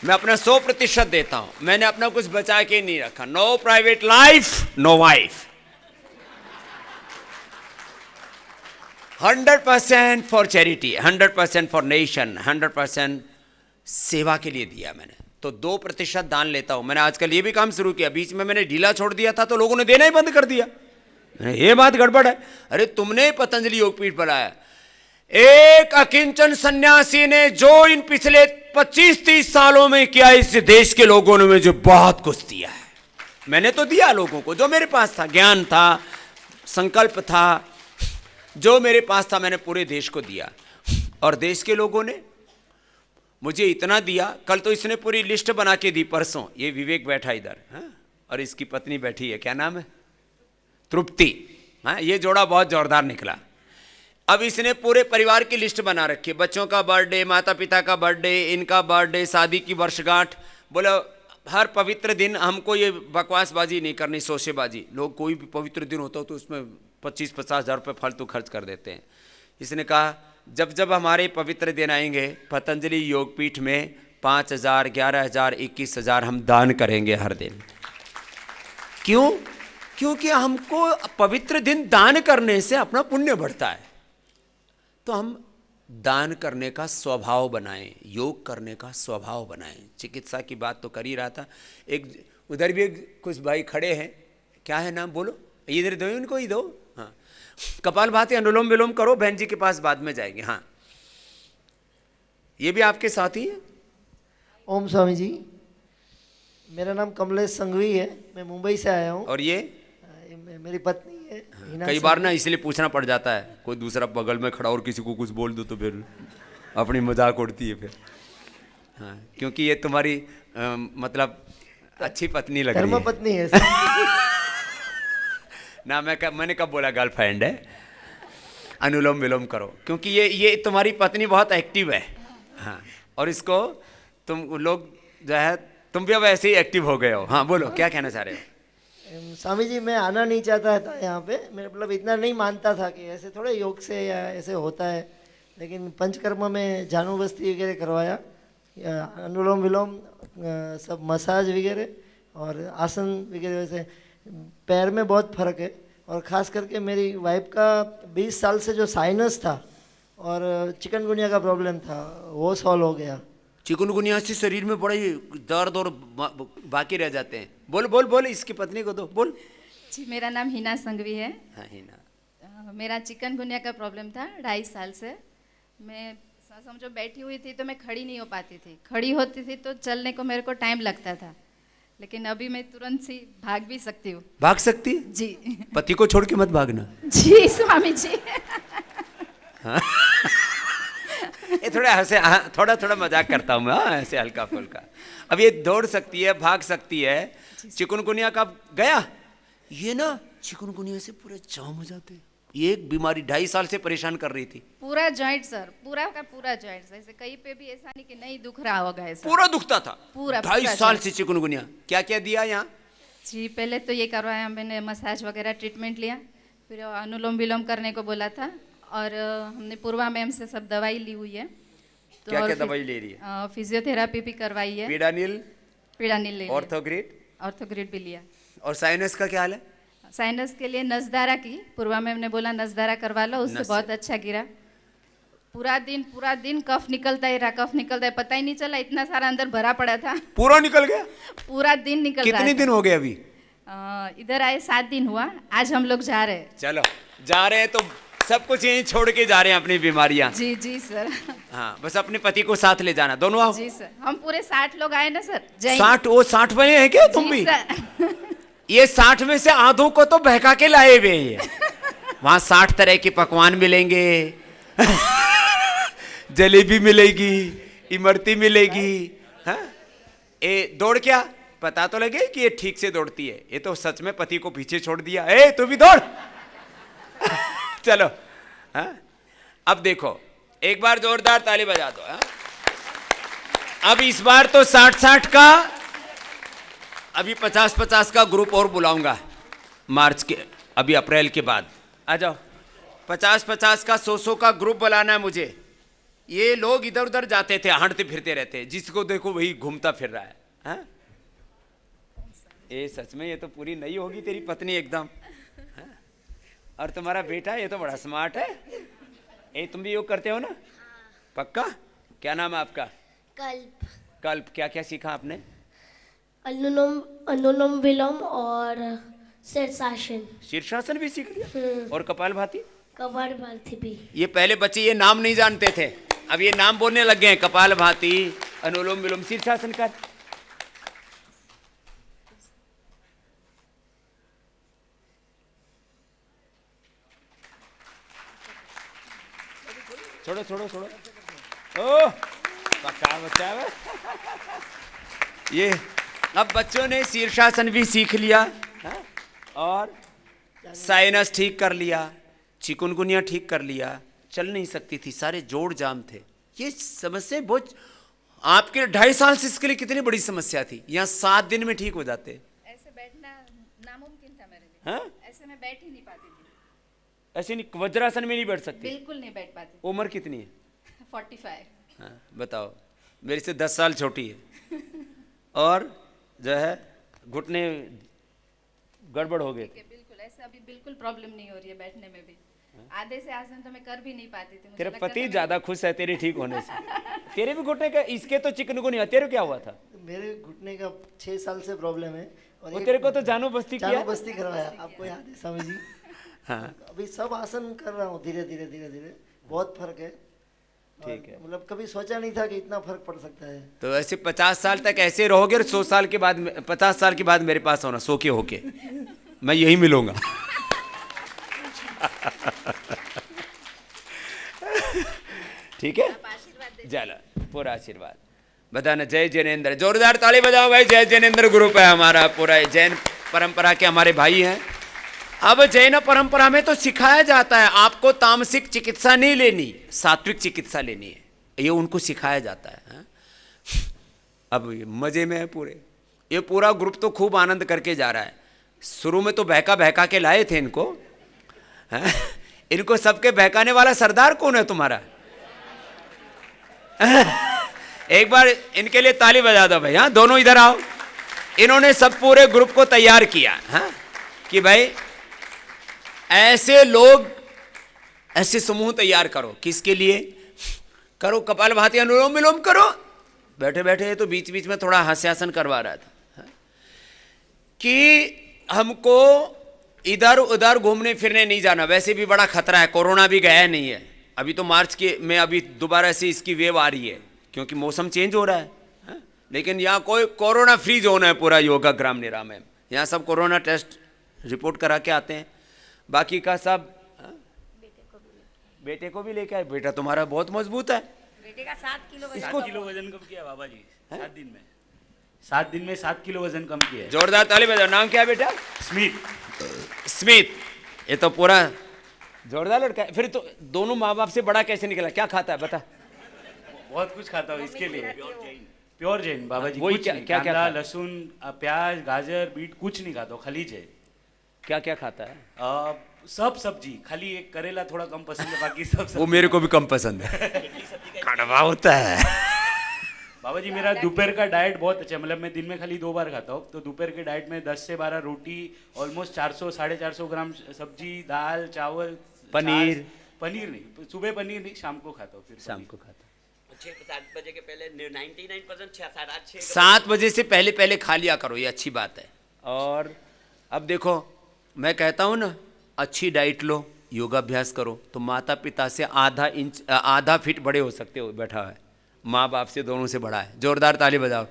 मैं अपना 100% देता हूं, मैंने अपना कुछ बचा के नहीं रखा। No private life, no wife. 100% for charity, 100% for nation, 100% सेवा के लिए दिया मैंने। तो 2% दान लेता हूं। मैंने आजकल ये भी काम शुरू किया। बीच में मैंने ढीला छोड़ दिया था तो लोगों ने देना ही बंद कर दिया। ये बात गड़बड़ है। अरे तुमने पतंजलि योगपीठ बनाया, एक अकिंचन सन्यासी ने जो इन पिछले 25-30 सालों में किया, इस देश के लोगों ने मुझे बहुत कुछ दिया है। मैंने तो दिया लोगों को जो मेरे पास था, ज्ञान था, संकल्प था, जो मेरे पास था मैंने पूरे देश को दिया। और देश के लोगों ने मुझे इतना दिया। कल तो इसने पूरी लिस्ट बना के दी। परसों ये विवेक बैठा इधर, हाँ? और इसकी पत्नी बैठी है, क्या नाम है, तृप्ति। हाँ, ये जोड़ा बहुत जोरदार निकला। अब इसने पूरे परिवार की लिस्ट बना रखी है, बच्चों का बर्थडे, माता पिता का बर्थडे, इनका बर्थडे, शादी की वर्षगांठ। बोला हर पवित्र दिन हमको ये बकवासबाजी नहीं करनी, शोशेबाजी। लोग कोई भी पवित्र दिन होता हो तो उसमें 25-50 हज़ार रुपये फालतू खर्च कर देते हैं। इसने कहा जब जब हमारे पवित्र दिन आएंगे, पतंजलि योगपीठ में 5,000, 11,000, 21,000 हम दान करेंगे हर दिन। क्यों? क्योंकि हमको पवित्र दिन दान करने से अपना पुण्य बढ़ता है। तो हम दान करने का स्वभाव बनाएं, योग करने का स्वभाव बनाएं। चिकित्सा की बात तो कर ही रहा था। एक उधर भी कुछ भाई खड़े हैं, क्या है नाम बोलो, इधर दो इनको, ही दो। हाँ, कपालभाति, अनुलोम विलोम करो, बहन जी के पास बाद में जाएंगे। हाँ, ये भी आपके साथी है? ओम स्वामी जी, मेरा नाम कमलेश संघवी है, मैं मुंबई से आया हूँ। और ये मेरी पत्नी है हिना कई बार संघवी। ना इसलिए पूछना पड़ जाता है, कोई दूसरा बगल में खड़ा और किसी को कुछ बोल दो तो फिर अपनी मजाक उड़ती है फिर। हाँ, क्योंकि ये तुम्हारी मतलब अच्छी पत्नी लग रही धर्म है पत्नी है ना। मैंने कब बोला गर्लफ्रेंड है? अनुलोम विलोम करो, क्योंकि ये तुम्हारी पत्नी बहुत एक्टिव है। हाँ, और इसको तुम लोग जो है, तुम भी अब ऐसे ही एक्टिव हो गए हो। हाँ बोलो, क्या कहना चाह रहे हो? स्वामी जी, मैं आना नहीं चाहता था यहाँ पे, मैं मतलब इतना नहीं मानता था कि ऐसे थोड़े योग से या ऐसे होता है। लेकिन पंचकर्म में जानू बस्ती वगैरह करवाया, अनुलोम विलोम, सब मसाज वगैरह और आसन वगैरह। वैसे पैर में बहुत फ़र्क है। और ख़ास करके मेरी वाइफ का 20 साल से जो साइनस था और चिकनगुनिया का प्रॉब्लम था, वो सॉल्व हो गया। चिकनगुनिया से शरीर में बड़ा ही दर्द और बाकी रह जाते हैं। बोल बोल बोल, इसकी पत्नी को दो, बोल। जी, मेरा नाम हिना संघवी है। हाँ हिना। मेरा चिकनगुनिया का प्रॉब्लम था 2.5 साल से। मैं समझो बैठी हुई थी तो मैं खड़ी नहीं हो पाती थी, खड़ी होती थी तो चलने को मेरे को टाइम लगता था। लेकिन अभी मैं तुरंत सी भाग भी सकती हूँ। भाग सकती है? जी। पति को छोड़ के मत भागना। जी स्वामी जी। हाँ? ये थोड़ा थोड़ा मजाक करता हूँ मैं, हाँ, ऐसे हल्का फुल्का। अब ये दौड़ सकती है, भाग सकती है। चिकनगुनिया कब गया? ये ना चिकनगुनिया से पूरे जाम हो जाते हैं। ये एक बीमारी 2.5 साल से परेशान कर रही थी। पूरा जॉइंट सर, पूरा का पूरा जॉइंट, ऐसे कहीं पे भी ऐसा नहीं कि नहीं दुख रहा होगा ऐसा। पूरा दुखता था पूरा 2.5 साल से चिकनगुनिया। क्या क्या दिया यहाँ? जी, पहले तो ये करवाया मैंने, मसाज वगैरह ट्रीटमेंट लिया, फिर अनुलोम विलोम करने को बोला था। और हमने पूर्वा मैम से सब दवाई ली हुई है। तो क्या और क्या दवाई ले रही है? फिजियोथेरापी भी करवाई है। पीडानिल ले ऑर्थोग्रिड भी लिया। और साइनस का क्या हाल है? साइनस के लिए नसदारा की, पूर्वा मैम ने बोला नसदारा करवा लो, उससे बहुत अच्छा गिरा। पूरा दिन कफ निकलता ही रहा, पता ही नहीं चला, इतना सारा अंदर भरा पड़ा था। पूरा निकल गया? पूरा दिन निकल रहा कितने था। दिन हो गए अभी? इधर आए 7 दिन हुआ, आज हम लोग जा रहे हैं। चलो जा रहे हैं तो सब कुछ यहीं छोड़ के जा रहे हैं अपनी बीमारियां। जी जी सर। हाँ, बस अपने पति को साथ ले जाना, दोनों आओ। जी सर, हम पूरे 60 लोग आए ना सर। जय 60? वो 60 बने हैं क्या तुम भी? सर। ये 60 में से आधों को तो बहका के लाए हुए हैं ये। वहां 60 तरह के पकवान मिलेंगे, जलेबी मिलेगी, इमरती मिलेगी। हाँ? ए दौड़ क्या पता तो लगे कि ये ठीक से दौड़ती है, ये तो सच में पति को पीछे छोड़ दिया। ए तू भी दौड़। चलो हाँ? अब देखो एक बार जोरदार ताली बजा दो। हाँ? अब इस बार तो 60-60 का, अभी 50-50 का ग्रुप और बुलाऊंगा मार्च के, अभी अप्रैल के बाद। आ जाओ, 50-50 का 100-100 का ग्रुप बुलाना है मुझे। ये लोग इधर उधर जाते थे, हटते फिरते रहते, जिसको देखो वही घूमता फिर रहा है। हाँ? ये सच में ये तो पूरी नई होगी तेरी पत्नी एकदम। हाँ? और तुम्हारा बेटा ये तो बड़ा स्मार्ट है। ये तुम भी योग करते हो ना? पक्का? क्या नाम है आपका? कल्प। कल्प, क्या क्या सीखा आपने? अनुलोम विलोम और शीर्षासन। शीर्षासन भी सीख लिया? और कपालभाति? कपालभाति भी। ये पहले बच्चे ये नाम नहीं जानते थे, अब ये नाम बोलने लग गए हैं। कपालभाति, अनुलोम विलोम, शीर्षासन कर। छोड़ो छोड़ो छोड़ो। ओ पक्का बच्चा है। ये अब बच्चों ने शीर्षासन भी सीख लिया। हाँ? और साइनस ठीक कर लिया, चिकुनगुनिया ठीक कर लिया, चल नहीं सकती थी, सारे जोड़ जाम थे। ये समस्या बहुत, आपके 2.5 साल से इसके लिए कितनी बड़ी समस्या थी, यहाँ 7 दिन में ठीक हो जाते। ऐसे बैठना नामुमकिन था मेरे लिए। हाँ? ऐसे मैं बैठ ही नहीं पाती थी। ऐसे नहीं, वज्रासन में नहीं बैठ सकती? बिल्कुल नहीं बैठ पाती। उम्र कितनी है? 45। हाँ बताओ, मेरे से 10 साल छोटी है। और जो है घुटने गड़बड़ हो गए। बिल्कुल ऐसा अभी बिल्कुल प्रॉब्लम नहीं हो रही है बैठने में भी। आधे से आसन तो मैं कर भी नहीं पाती थी। तेरे पति ज्यादा खुश है तेरे ठीक होने से। तेरे भी घुटने का, इसके तो चिकनगुनिया, तेरे क्या हुआ था? मेरे घुटने का 6 साल से प्रॉब्लम है। और वो तेरे को तो जानू बस्ती किया? जानू बस्ती करवाया, आपको याद है स्वामी जी? हाँ। अभी सब आसन कर रहा हूँ धीरे धीरे धीरे धीरे, बहुत फर्क है। ठीक है, मतलब कभी सोचा नहीं था कि इतना फर्क पड़ सकता है। तो ऐसे 50 साल तक ऐसे रहोगे और 100 साल के बाद, 50 साल के बाद मेरे पास होना, 100 के होके मैं यही मिलूंगा। ठीक है, चलो पूरा आशीर्वाद बताना। जय जैनेन्द्र, जोरदार ताली बजाओ भाई। जय जैनेन्द्र ग्रुप है हमारा, पूरा जैन परंपरा के हमारे भाई हैं। अब जैन परंपरा में तो सिखाया जाता है आपको तामसिक चिकित्सा नहीं लेनी, सात्विक चिकित्सा लेनी है, ये उनको सिखाया जाता है। हाँ? अब मजे में है पूरे, ये पूरा ग्रुप तो खूब आनंद करके जा रहा है। शुरू में तो बहका बहका के लाए थे इनको। हाँ? इनको सबके बहकाने वाला सरदार कौन है तुम्हारा? एक बार इनके लिए ताली बजा दो भाई। हाँ, दोनों इधर आओ। इन्होंने सब पूरे ग्रुप को तैयार किया। हाँ? कि भाई ऐसे लोग, ऐसे समूह तैयार करो। किसके लिए करो? कपालभाति, अनुलोम विलोम करो। बैठे बैठे तो बीच बीच में थोड़ा हास्यासन करवा रहा था। हाँ? कि हमको इधर उधर घूमने फिरने नहीं जाना, वैसे भी बड़ा खतरा है, कोरोना भी गया नहीं है। अभी तो मार्च के में अभी दोबारा से इसकी वेव आ रही है, क्योंकि मौसम चेंज हो रहा है। हाँ? लेकिन यहाँ कोई कोरोना फ्री जोन है पूरा योगा ग्राम निरा में। यहाँ सब कोरोना टेस्ट रिपोर्ट करा के आते हैं, बाकी का सब। हाँ? बेटे को भी लेके आए। बेटा तुम्हारा बहुत मजबूत है। बेटे का 7 किलो वजन। इसको 7 किलो वजन कम किया बाबा जी 7 दिन में। 7 दिन में 7 किलो वजन कम किया। जोरदार ताली बजाओ। नाम क्या है बेटा? स्मिथ। स्मिथ, ये तो पूरा जोरदार लड़का है। फिर तो दोनों माँ बाप से बड़ा कैसे निकला? क्या खाता है बता? बहुत कुछ खाता हूँ इसके लिए। प्योर जैन बाबा जी। वही कुछ क्या नहीं, क्या कांदा, खाता? लहसुन, प्याज, गाजर, बीट कुछ नहीं खाता हूँ, खलीज है। क्या क्या खाता है? सब सब्जी, खाली एक करेला थोड़ा कम पसंद है, बाकी सब वो मेरे को भी कम पसंद है। कड़वा होता है। बाबा जी मेरा दोपहर का डाइट बहुत अच्छा है। मतलब मैं दिन में खाली 2 बार खाता हूँ, तो दोपहर के डाइट में 10 से 12 रोटी, ऑलमोस्ट 400 450 ग्राम सब्जी, दाल, चावल, पनीर। पनीर नहीं, सुबह पनीर नहीं, शाम को खाता हूँ, फिर शाम पनीर। को खाता 6-7 बजे के पहले 99% 7:30 7 बजे से पहले पहले खा लिया करो, ये अच्छी बात है। और अब देखो, मैं कहता हूँ ना, अच्छी डाइट लो, योगाभ्यास करो, तो माता पिता से आधा फीट बड़े हो सकते हो। बैठा है माँ बाप से दोनों से बड़ा है। जोरदार ताली बजाओ।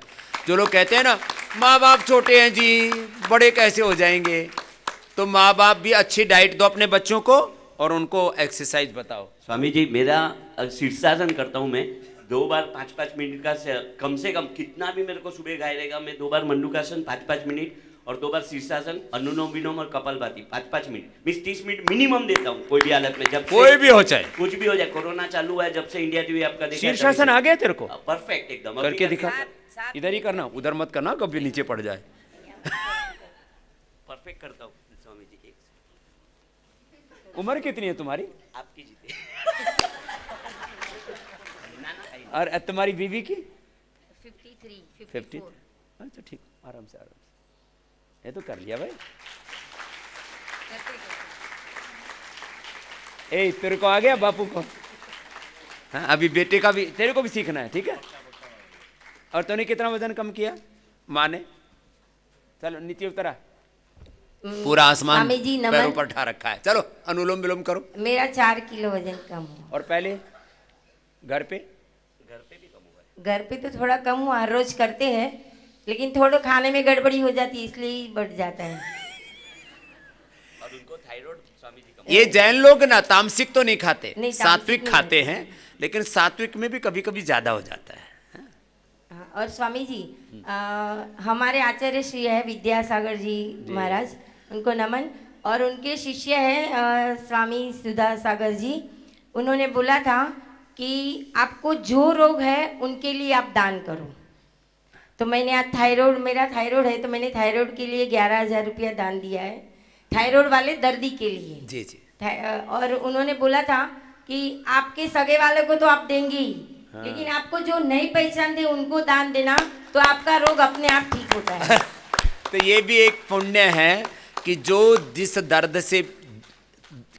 जो लोग कहते हैं ना माँ बाप छोटे हैं जी, बड़े कैसे हो जाएंगे, तो माँ बाप भी अच्छी डाइट दो अपने बच्चों को और उनको एक्सरसाइज बताओ। स्वामी जी, मेरा शीर्षासन करता हूँ मैं 2 बार 5-5 मिनट का, कम से कम कितना भी मेरे को सुबह गाय रहेगा, मैं 2 बार मंडूकासन 5-5 मिनट और 2 बार शीर्षासन, अनुलोम विलोम और कपालभाति 5-5 मिनट, 20-30 मिनट मिनिमम देता हूँ कोई भी हालत में। जब कोई भी हो चाहे, कुछ भी हो जाए, कोरोना चालू हुआ है जब से इंडिया टीवी आपका देखा। शीर्षासन आ गया तेरे को? परफेक्ट एकदम। करके दिखा, इधर ही करना, उधर मत करना, कभी नीचे पड़ जाए। परफेक्ट करता हूँ स्वामी जी। उम्र कितनी है तुम्हारी? आपकी जीते। और तुम्हारी बीवी की? 53, 50। अच्छा ठीक, आराम से आराम से, ये तो कर लिया भाई। ए तेरे को आ गया बापू को? हाँ, अभी बेटे का भी, तेरे को भी सीखना है, ठीक है। और तूने कितना वजन कम किया माँ ने? चलो नीचे उतरा, पूरा आसमान स्वामी जी नमन। पैरों पर ठा रखा है। चलो अनुलोम विलोम करो। मेरा 4 किलो वजन कम हुआ। और पहले घर पे? घर पे तो थोड़ा कम हुआ, हर रोज करते हैं, लेकिन थोड़ा खाने में गड़बड़ी हो जाती है, इसलिए बढ़ जाता है। और उनको थायराइड स्वामी जी का। ये जैन लोग ना तामसिक तो नहीं खाते, नहीं, तामसिक सात्विक नहीं खाते हैं, लेकिन सात्विक में भी कभी कभी ज्यादा हो जाता है। हाँ, और स्वामी जी हमारे आचार्य श्री है विद्यासागर जी महाराज, उनको नमन। और उनके शिष्य है स्वामी सुधा सागर जी, उन्होंने बोला था कि आपको जो रोग है उनके लिए आप दान करो। तो मैंने आज थायराइड, मेरा थायराइड है, तो मैंने थायराइड के लिए 11,000 रुपया दान दिया है, थायराइड वाले दर्दी के लिए। जी जी। और उन्होंने बोला था कि आपके सगे वाले को तो आप देंगे ही, लेकिन आपको जो नहीं पहचानते उनको दान देना, तो आपका रोग अपने आप ठीक होता है। तो ये भी एक पुण्य है कि जो जिस दर्द से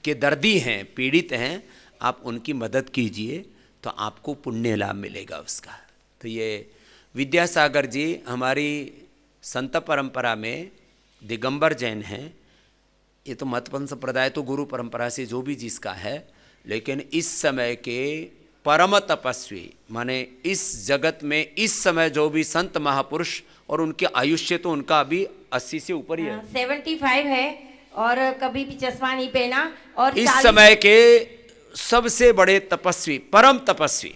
के दर्दी हैं, पीड़ित हैं, आप उनकी मदद कीजिए तो आपको पुण्य लाभ मिलेगा उसका। तो ये विद्यासागर जी हमारी संत परंपरा में दिगंबर जैन हैं। ये तो मतपंथ संप्रदाय तो गुरु परंपरा से जो भी जिसका है, लेकिन इस समय के परम तपस्वी, माने इस जगत में इस समय जो भी संत महापुरुष, और उनके आयुष्य तो उनका अभी 80 से ऊपर ही है। 75 है, और कभी भी चश्मा नहीं पहना। और इस समय के सबसे बड़े तपस्वी, परम तपस्वी,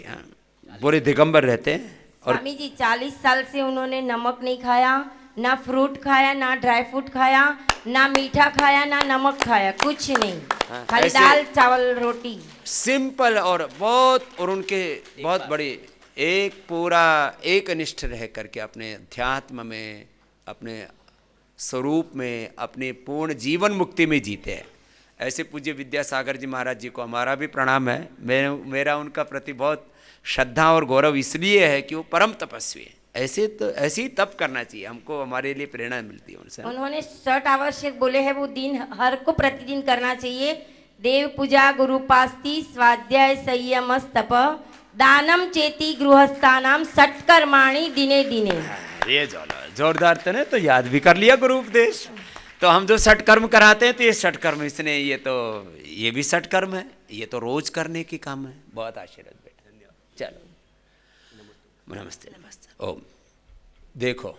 पूरे दिगंबर रहते हैं। और स्वामी जी 40 साल से उन्होंने नमक नहीं खाया, ना फ्रूट खाया, ना ड्राई फ्रूट खाया, ना मीठा खाया, ना नमक खाया, कुछ नहीं, खाली दाल चावल रोटी, सिंपल और बहुत, और उनके बहुत बड़ी एक पूरा एक निष्ठ रह करके अपने अध्यात्म में, अपने स्वरूप में, अपने पूर्ण जीवन मुक्ति में जीते हैं। ऐसे पूज्य विद्यासागर जी महाराज जी को हमारा भी प्रणाम है। मेरा उनका प्रति बहुत श्रद्धा और गौरव इसलिए है कि वो परम तपस्वी है। ऐसे ही तप करना चाहिए हमको, हमारे लिए प्रेरणा मिलती है उनसे। उन्होंने 60 आवश्यक बोले हैं, वो दिन हर को प्रतिदिन करना चाहिए। देव पूजा, गुरुपास्ति, स्वाध्याय, संयम, तप, दानम चेती गृहस्थानाम, सत्कर्माणि दिने दिने। ये जोरदार तो ने तो याद भी कर लिया गुरु उपदेश। तो हम जो सटकर्म कराते हैं, तो ये सटकर्म इसने, ये भी सटकर्म है, ये तो रोज करने की काम है। बहुत आशीर्वाद बेटा, चलो नमस्ते नमस्ते। ओम। देखो